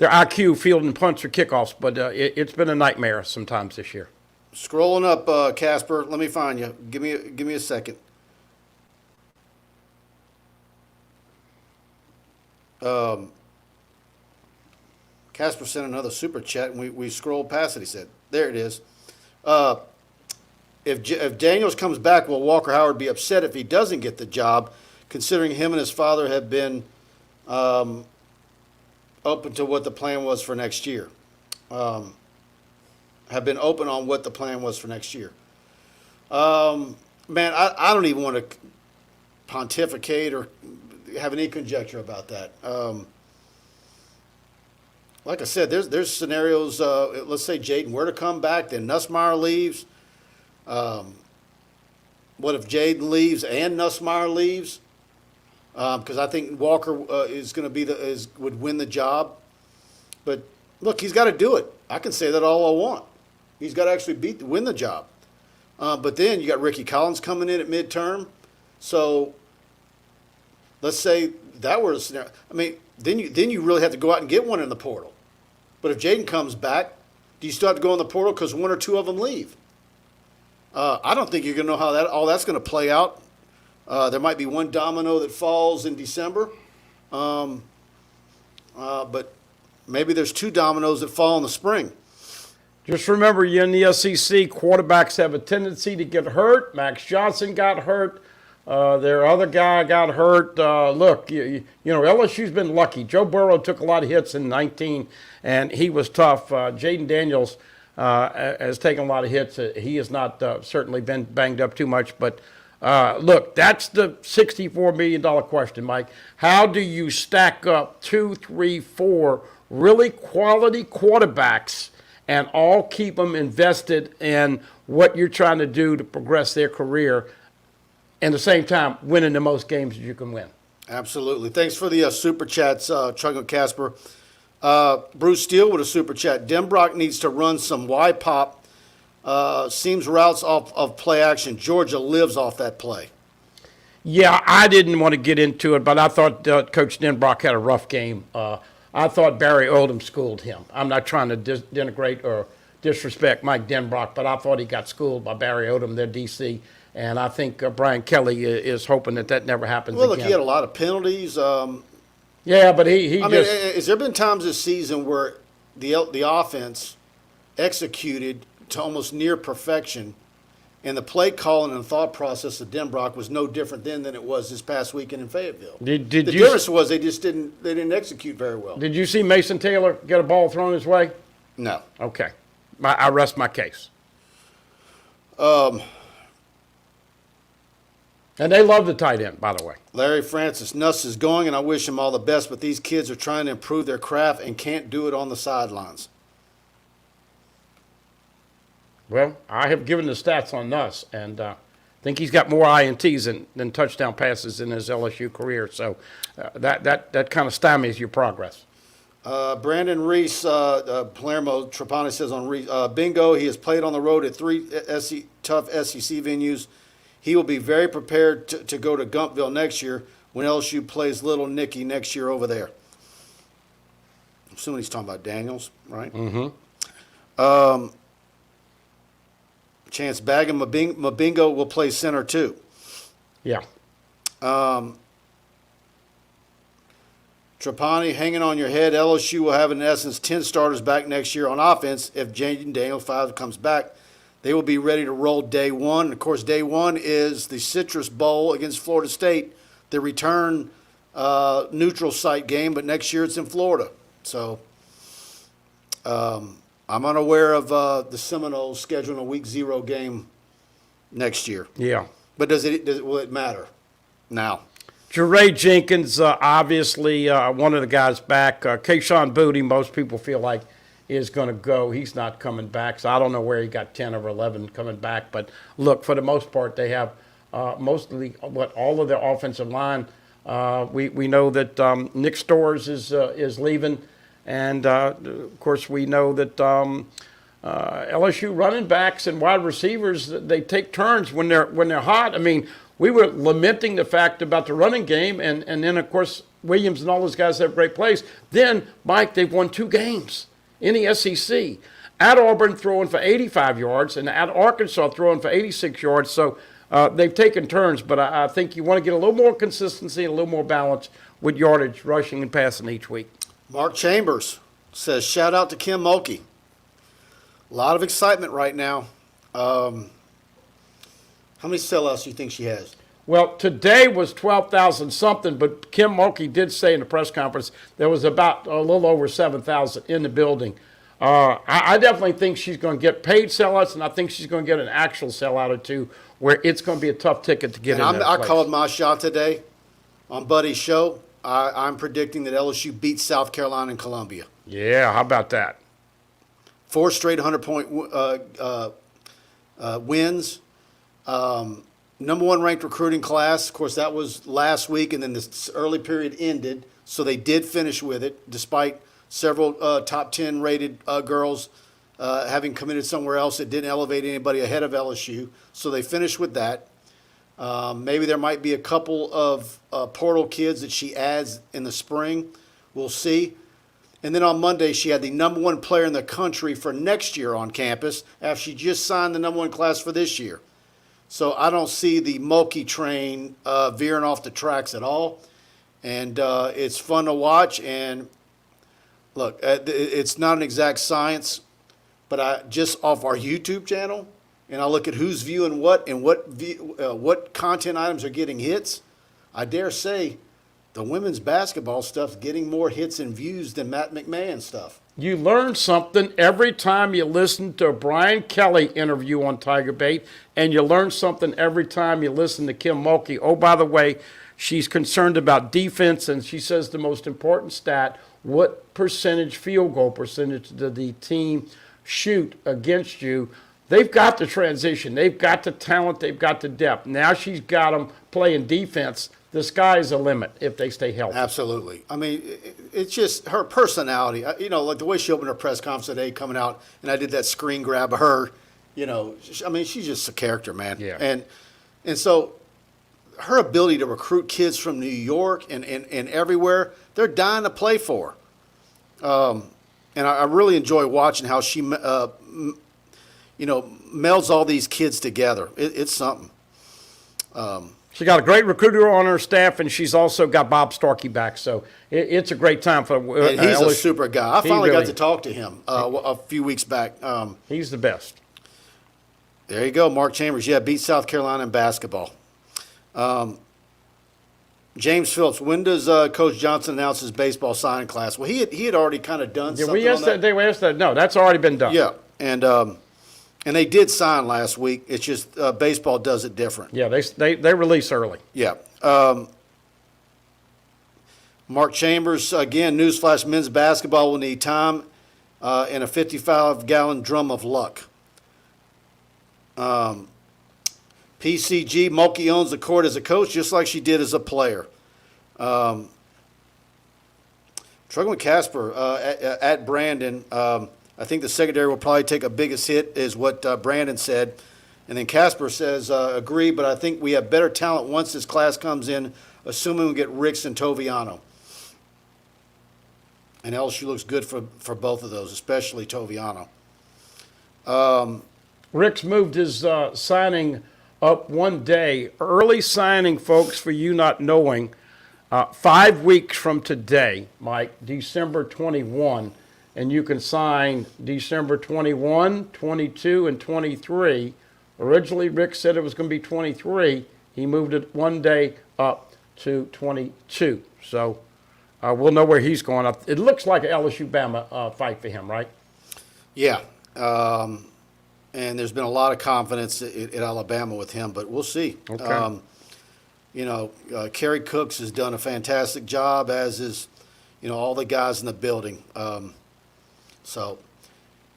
IQ fielding punts or kickoffs, but it's been a nightmare sometimes this year. Scrolling up, Casper, let me find you. Give me a second. Casper sent another super chat, and we scrolled past it. He said, there it is. If Daniels comes back, will Walker Howard be upset if he doesn't get the job, considering him and his father have been open to what the plan was for next year? Have been open on what the plan was for next year. Man, I don't even want to pontificate or have any conjecture about that. Like I said, there's scenarios. Let's say Jaden were to come back, then Nussmeier leaves. What if Jaden leaves and Nussmeier leaves? Because I think Walker is going to be would win the job. But look, he's got to do it. I can say that all I want. He's got to actually win the job. But then you got Ricky Collins coming in at midterm. So let's say that were a scenario. I mean, then you really have to go out and get one in the portal. But if Jaden comes back, do you still have to go in the portal because one or two of them leave? I don't think you're going to know how all that's going to play out. There might be one domino that falls in December, but maybe there's two dominoes that fall in the spring. Just remember, you're in the SEC, quarterbacks have a tendency to get hurt. Max Johnson got hurt. Their other guy got hurt. Look, you know, LSU's been lucky. Joe Burrow took a lot of hits in 19, and he was tough. Jaden Daniels has taken a lot of hits. He has not certainly been banged up too much. But, look, that's the $64 million question, Mike. How do you stack up 2, 3, 4 really quality quarterbacks and all keep them invested in what you're trying to do to progress their career, and at the same time winning the most games that you can win? Absolutely. Thanks for the super chats, Chuck and Casper. Bruce Steele with a super chat. Denbrock needs to run some Y-pop. Seems routes off of play action. Georgia lives off that play. Yeah, I didn't want to get into it, but I thought Coach Denbrock had a rough game. I thought Barry Odom schooled him. I'm not trying to denigrate or disrespect Mike Denbrock, but I thought he got schooled by Barry Odom, their DC. And I think Brian Kelly is hoping that never happens again. Well, look, he had a lot of penalties. Yeah, but he I just... mean, has there been times this season where the offense executed to almost near perfection, and the play calling and thought process of Denbrock was no different then than it was this past weekend in Fayetteville? The difference was they didn't execute very well. Did you see Mason Taylor get a ball thrown his way? No. Okay. I rest my case. And they love the tight end, by the way. Larry Francis, Nuss is going, and I wish him all the best, but these kids are trying to improve their craft and can't do it on the sidelines. Well, I have given the stats on Nuss, and I think he's got more INTs than touchdown passes in his LSU career. So that kind of stymies your progress. Brandon Reese, Palermo, Trapani says on Reese, bingo, he has played on the road at 3 tough SEC venues. He will be very prepared to go to Gumpville next year when LSU plays Little Nicky next year over there. I'm assuming he's talking about Daniels, right? Mm-hmm. Chance Bag and Mabingo will play center too. Yeah. Trapani, hanging on your head. LSU will have, in essence, 10 starters back next year on offense. If Jaden Daniels 5 comes back, they will be ready to roll day one. Of course, day one is the Citrus Bowl against Florida State, the return neutral site game, but next year it's in Florida. So I'm unaware of the Seminoles scheduling a week 0 game next year. Yeah. But will it matter now? Jeray Jenkins, obviously one of the guys back. Kayshawn Booty, most people feel like is going to go. He's not coming back, so I don't know where he got 10 or 11 coming back. But look, for the most part, they have mostly all of their offensive line. We know that Nick Storrs is leaving, and of course we know that LSU running backs and wide receivers, they take turns when they're hot. I mean, we were lamenting the fact about the running game, and then of course Williams and all those guys have great plays. Then Mike, they've won 2 games in the SEC. At Auburn throwing for 85 yards, and at Arkansas throwing for 86 yards. So they've taken turns, but I think you want to get a little more consistency and a little more balance with yardage, rushing and passing each week. Mark Chambers, says, shout out to Kim Mulkey. A lot of excitement right now. How many sellouts do you think she has? Well, today was 12,000 something, but Kim Mulkey did say in the press conference there was about a little over 7,000 in the building. I definitely think she's going to get paid sellouts, and I think she's going to get an actual sellout or two where it's going to be a tough ticket to get in that I place. called my shot today on Buddy's show. I'm predicting that LSU beats South Carolina and Columbia. Yeah, how about that? 4 straight 100-point wins. Number 1 ranked recruiting class. Of course, that was last week, and then this early period ended. So they did finish with it, despite several top 10 rated girls having committed somewhere else. It didn't elevate anybody ahead of LSU. So they finished with that. Maybe there might be a couple of portal kids that she adds in the spring. We'll see. And then on Monday, she had the number 1 player in the country for next year on campus after she just signed the number 1 class for this year. So I don't see the Mulkey train veering off the tracks at all. And it's fun to watch. And look, it's not an exact science, but I just off our YouTube channel, and I look at who's viewing what and what content items are getting hits. I dare say the women's basketball stuff's getting more hits and views than Matt McMahon stuff. You learn something every time you listen to a Brian Kelly interview on TigerBait, and you learn something every time you listen to Kim Mulkey. Oh, by the way, she's concerned about defense, and she says the most important stat, what percentage, field goal percentage, did the team shoot against you? They've got the transition. They've got the talent. They've got the depth. Now she's got them playing defense. The sky's the limit if they stay healthy. Absolutely. I mean, it's just her personality. You know, like the way she opened her press conference today, coming out, and I did that screen grab of her. You know, I mean, she's just a character, man. Yeah. And so her ability to recruit kids from New York and everywhere, they're dying to play for her. And I really enjoy watching how she, melds all these kids together. It's something. She got a great recruiter on her staff, and she's also got Bob Starkey back. So it's a great time for And he's a LSU. super guy. I finally really got to talk to him a few weeks back. He's the best. There you go, Mark Chambers. Yeah, beat South Carolina in basketball. James Phillips, when does Coach Johnson announce his baseball signing class? Well, he had already kind of done something on that. They asked that. No, that's already been done. Yeah, and they did sign last week. It's just baseball does it different. Yeah, they release early. Yeah. Mark Chambers, again, newsflash, men's basketball will need time and a 55-gallon drum of luck. PCG, Mulkey owns the court as a coach just like she did as a player. Trugging with Casper at Brandon, I think the secondary will probably take a biggest hit is what Brandon said. And then Casper says, agree, but I think we have better talent once this class comes in, assuming we get Ricks and Toviano. And LSU looks good for both of those, especially Toviano. Rick's moved his signing up one day. Early signing, folks, for you not knowing, 5 weeks from today, Mike, December 21, and you can sign December 21, 22, and 23. Originally, Rick said it was going to be 23. He moved it one day up to 22. So we'll know where he's going. It looks like an LSU-Bama fight for him, right? Yeah. And there's been a lot of confidence at Alabama with him, but we'll see. Okay. Kerry Cooks has done a fantastic job, as is, all the guys in the building.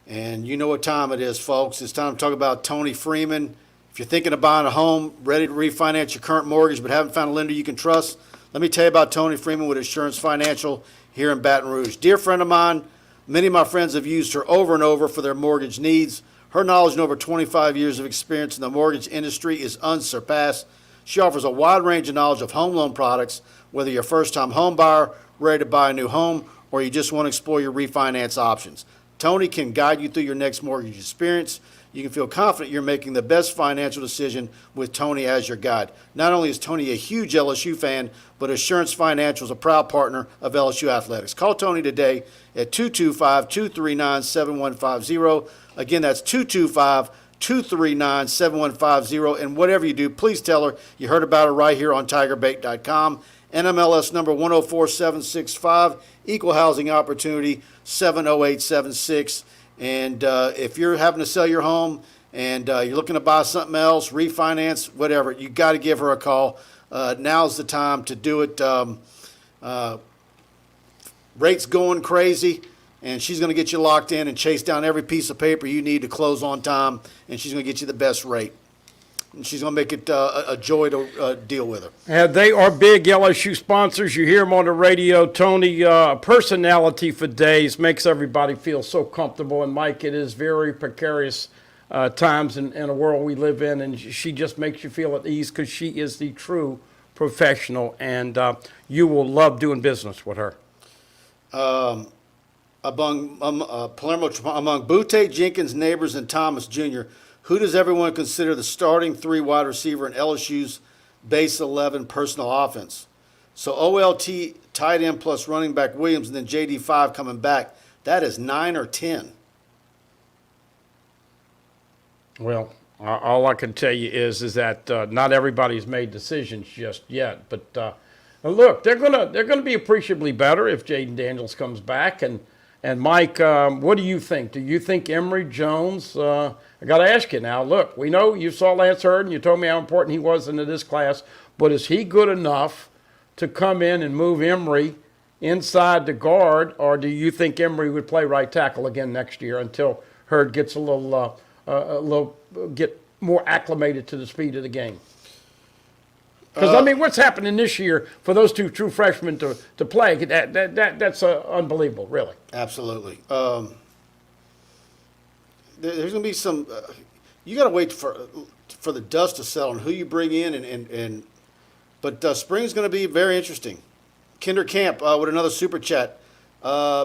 And you know what time it is, folks. It's time to talk about Tony Freeman. If you're thinking of buying a home, ready to refinance your current mortgage, but haven't found a lender you can trust, let me tell you about Tony Freeman with Assurance Financial here in Baton Rouge. Dear friend of mine, many of my friends have used her over and over for their mortgage needs. Her knowledge and over 25 years of experience in the mortgage industry is unsurpassed. She offers a wide range of knowledge of home loan products, whether you're a first-time home buyer, ready to buy a new home, or you just want to explore your refinance options. Tony can guide you through your next mortgage experience. You can feel confident you're making the best financial decision with Tony as your guide. Not only is Tony a huge LSU fan, but Assurance Financial is a proud partner of LSU Athletics. Call Tony today at 225-239-7150. Again, that's 225-239-7150. And whatever you do, please tell her you heard about her right here on TigerBait.com. NMLS number 104765, Equal Housing Opportunity 70876. And if you're having to sell your home and you're looking to buy something else, refinance, whatever, you got to give her a call. Now's the time to do it. Rates going crazy, and she's going to get you locked in and chase down every piece of paper you need to close on time, and she's going to get you the best rate. And she's going to make it a joy to deal with her. They are big LSU sponsors. You hear them on the radio. Tony, personality for days, makes everybody feel so comfortable. And, Mike, it is very precarious times in a world we live in, and she just makes you feel at ease because she is the true professional, and you will love doing business with her. Among Butte, Jenkins, Neighbors, and Thomas Jr., who does everyone consider the starting 3 wide receiver in LSU's base 11 personal offense? So OLT, tight end plus running back Williams, and then JD5 coming back. That is 9 or 10. Well, all I can tell you is that not everybody's made decisions just yet. But look, they're gonna be appreciably better if Jaden Daniels comes back. And Mike, what do you think? Do you think Emory Jones? I got to ask you now. Look, we know you saw Lance Hurd, and you told me how important he was into this class. But is he good enough to come in and move Emory inside the guard, or do you think Emory would play right tackle again next year until Hurd gets a little get more acclimated to the speed of the game? Because, I mean, what's happening this year for those 2 true freshmen to play, that's unbelievable, really. Absolutely. There's going to be some you got to wait for the dust to settle on who you bring in. But spring's going to be very interesting. Kinder Camp with another super chat.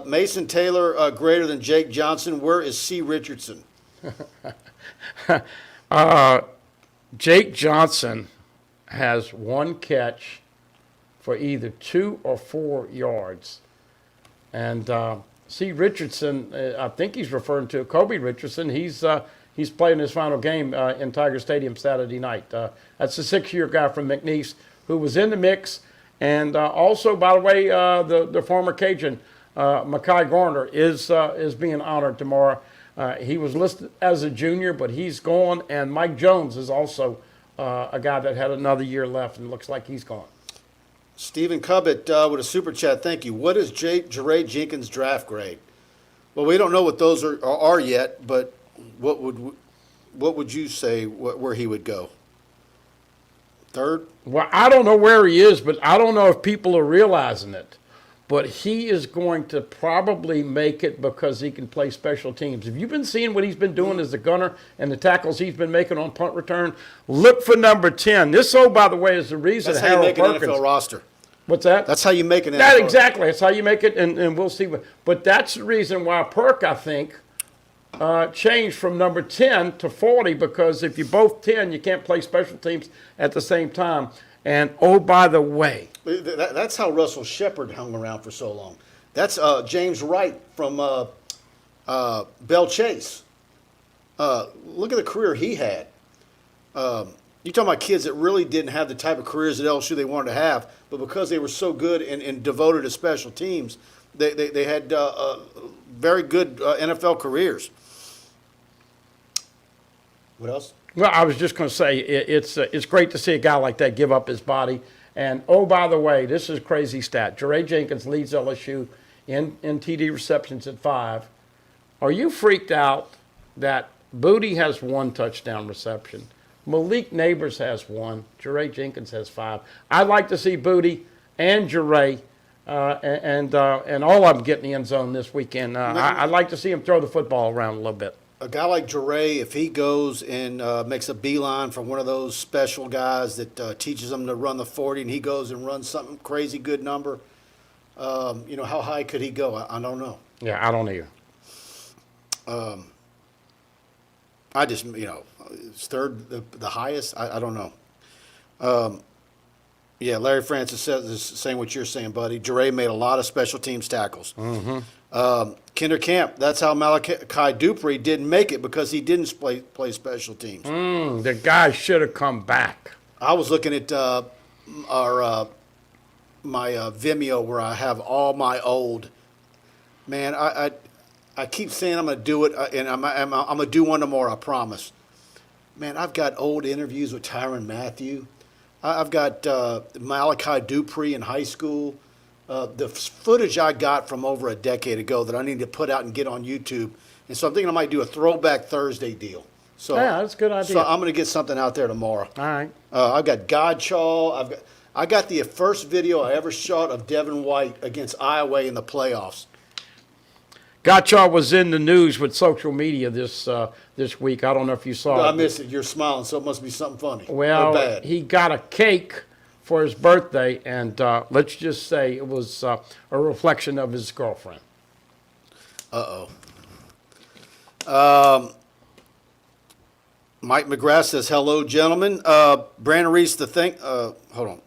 Mason Taylor greater than Jake Johnson. Where is C. Richardson? Jake Johnson has 1 catch for either 2 or 4 yards. And C. Richardson, I think he's referring to Kobe Richardson. He's playing his final game in Tiger Stadium Saturday night. That's a 6-year guy from McNeese who was in the mix. And also, by the way, the former Cajun, Mekhi Garner, is being honored tomorrow. He was listed as a junior, but he's gone. And Mike Jones is also a guy that had another year left and looks like he's gone. Stephen Cubbett with a super chat. Thank you. What is Jeray Jenkins' draft grade? Well, we don't know what those are yet, but what would you say where he would go? 3rd? Well, I don't know where he is, but I don't know if people are realizing it. But he is going to probably make it because he can play special teams. Have you been seeing what he's been doing as a gunner and the tackles he's been making on punt return? Look for number 10. This, by the way, is the reason That's how you make an NFL roster. What's that? That's how you make an NFL roster. Exactly. That's how you make it, and we'll see. But that's the reason why Perk, I think, changed from number 10 to 40, because if you're both 10, you can't play special teams at the same time. And, by the way. That's how Russell Shepard hung around for so long. That's James Wright from Bell Chase. Look at the career he had. You're talking about kids that really didn't have the type of careers at LSU they wanted to have, but because they were so good and devoted to special teams, they had very good NFL careers. What else? Well, I was just going to say it's great to see a guy like that give up his body. And, by the way, this is a crazy stat. Jeray Jenkins leads LSU in TD receptions at 5. Are you freaked out that Booty has 1 touchdown reception? Malik Neighbors has 1. Jeray Jenkins has 5. I'd like to see Booty and Jeray and all of them get in the end zone this weekend. I'd like to see him throw the football around a little bit. A guy like Jeray, if he goes and makes a beeline for one of those special guys that teaches him to run the 40, and he goes and runs something crazy good number, how high could he go? I don't know. Yeah, I don't either. I just, it's third, the highest. I don't know. Yeah, Larry Francis says is saying what you're saying, buddy. Jure made a lot of special teams tackles. Kinder Camp, that's how Malachi Dupree didn't make it because he didn't play special teams. The guy should have come back. I was looking at my Vimeo where I have all my old. Man, I keep saying I'm going to do it, and I'm going to do one tomorrow, I promise. Man, I've got old interviews with Tyrann Mathieu. I've got Malachi Dupree in high school. The footage I got from over a decade ago that I need to put out and get on YouTube. And so I'm thinking I might do a Throwback Thursday deal. So, Yeah, that's a good idea. So I'm going to get something out there tomorrow. All right. I've got Godchaw. I got the first video I ever shot of Devin White against Iowa in the playoffs. Gotcha was in the news with social media this week. I don't know if you saw it. I missed it. You're smiling, so it must be something funny. Or Well, bad. he got a cake for his birthday, and let's just say it was a reflection of his girlfriend. Mike McGrath says, hello, gentlemen. Brandon Reese, hold on.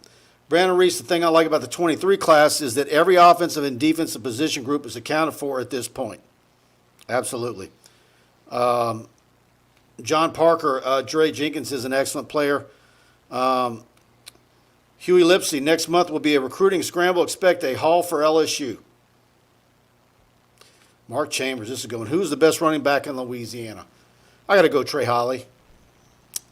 Brandon Reese, the thing I like about the 23 class is that every offensive and defensive position group is accounted for at this point. Absolutely. John Parker, Dre Jenkins is an excellent player. Huey Lipsy, next month will be a recruiting scramble. Expect a haul for LSU. Mark Chambers, this is going, who's the best running back in Louisiana? I got to go Trey Holly.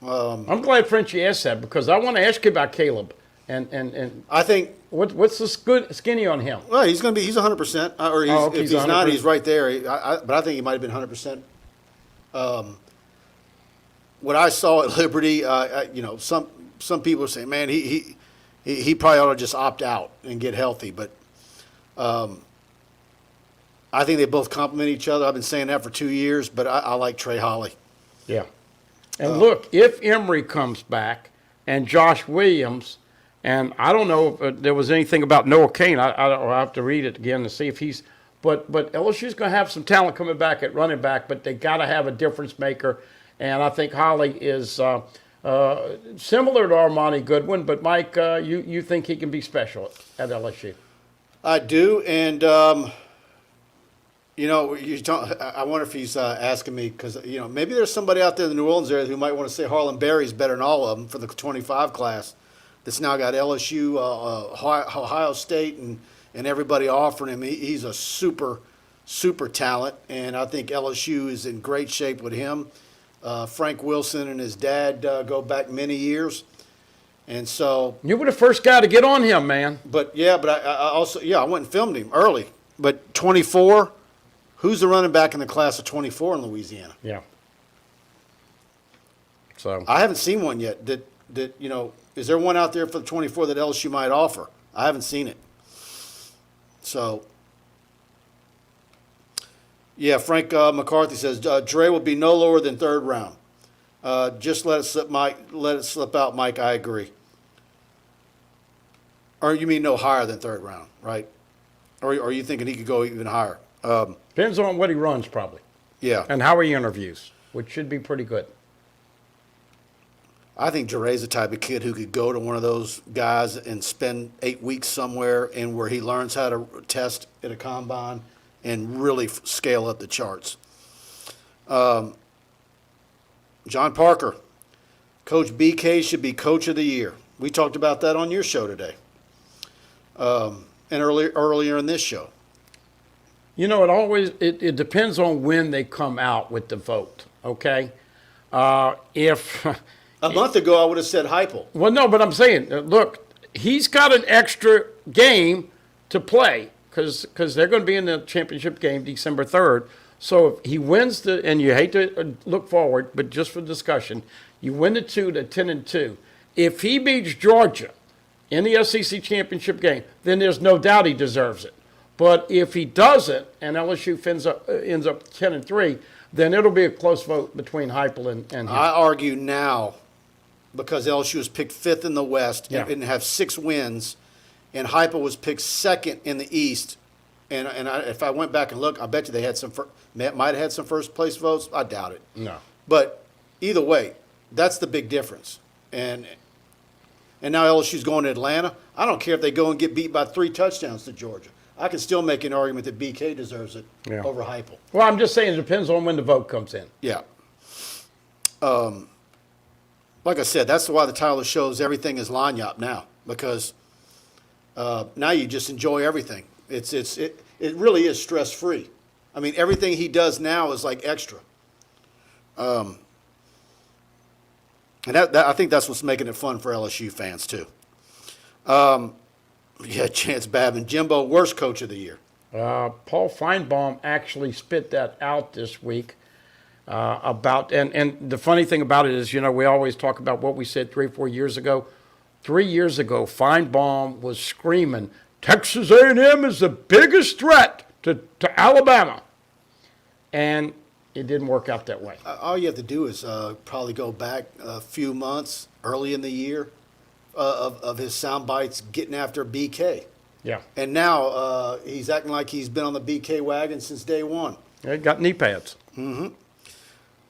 I'm glad Frenchie asked that because I want to ask you about Caleb. And I think what's the skinny on him? well, he's 100%. Or okay, if he's not, 100%. he's right there. But I think he might have been 100%. What I saw at Liberty, some people are saying, man, he probably ought to just opt out and get healthy. But I think they both complement each other. I've been saying that for 2 years, but I like Trey Holly. Yeah. And look, if Emory comes back and Josh Williams, and I don't know if there was anything about Noah Kane. I'll have to read it again to see if he's – but LSU's going to have some talent coming back at running back, but they got to have a difference maker. And I think Holly is similar to Armani Goodwin, but Mike, you think he can be special at LSU? I do, and I wonder if he's asking me because maybe there's somebody out there in the New Orleans area who might want to say Harlan Berry's better than all of them for the 25 class. That's now got LSU, Ohio State, and everybody offering him. He's a super, super talent, and I think LSU is in great shape with him. Frank Wilson and his dad go back many years. And so You were the first guy to get on him, man. But I also I went and filmed him early. But 24, who's the running back in the class of 24 in Louisiana? Yeah. So I haven't seen one yet. Is there one out there for the 24 that LSU might offer? I haven't seen it. So, yeah, Frank McCarthy says Dre will be no lower than third round. Just let it slip, Mike. Let it slip out, Mike. I agree. Or you mean no higher than third round, right? Or are you thinking he could go even higher? depends on what he runs, probably, Yeah. and how he interviews, which should be pretty good. I think Jure's the type of kid who could go to one of those guys and spend 8 weeks somewhere and where he learns how to test at a combine and really scale up the charts. John Parker, Coach BK should be Coach of the Year. We talked about that on your show today, and earlier in this show. You know, it depends on when they come out with the vote, okay? If A month ago, I would have said Heupel. Well, no, but I'm saying, look, he's got an extra game to play because they're going to be in the championship game December 3rd. So if he wins and you hate to look forward, but just for discussion, you win the 10-2. If he beats Georgia in the SEC championship game, then there's no doubt he deserves it. But if he doesn't and LSU ends up 10-3, then it'll be a close vote between Heupel and him. I argue now, because LSU was picked 5th in the West Yeah. and have 6 wins, and Heupel was picked 2nd in the East, If I went back and looked, I bet you they had might have had some first place votes. I doubt it. No. But either way, that's the big difference. And now LSU's going to Atlanta. I don't care if they go and get beat by 3 touchdowns to Georgia. I can still make an argument that BK deserves it over Heupel. Well, I'm just saying it depends on when the vote comes in. Yeah. Like I said, that's why the title of the show is Everything is Lagniappe now, because now you just enjoy everything. It really is stress-free. I mean, everything he does now is like extra. And I think that's what's making it fun for LSU fans, too. Chance Babin, Jimbo, worst coach of the year. Paul Feinbaum actually spit that out this week about, and the funny thing about it is, we always talk about what we said 3 or 4 years ago. 3 years ago, Feinbaum was screaming, Texas A&M is the biggest threat to Alabama. And it didn't work out that way. All you have to do is probably go back a few months early in the year of his sound bites getting after BK. Yeah. And now he's acting like he's been on the BK wagon since day one. He got knee pads. Mm-hmm.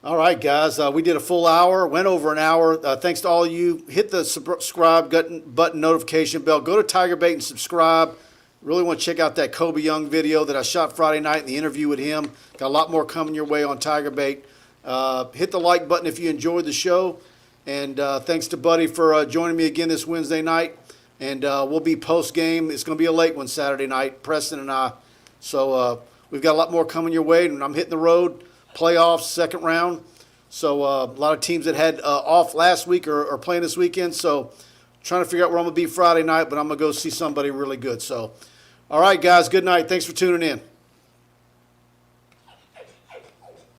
All right, guys. We did a full hour, went over an hour. Thanks to all of you. Hit the subscribe button, notification bell. Go to TigerBait and subscribe. Really want to check out that Kobe Young video that I shot Friday night and the interview with him. Got a lot more coming your way on TigerBait. Hit the like button if you enjoyed the show. And thanks to Buddy for joining me again this Wednesday night. And we'll be post-game. It's going to be a late one Saturday night, Preston and I. So we've got a lot more coming your way. And I'm hitting the road, playoffs, second round. So a lot of teams that had off last week are playing this weekend. So trying to figure out where I'm going to be Friday night, but I'm going to go see somebody really good. So, all right, guys, good night. Thanks for tuning in.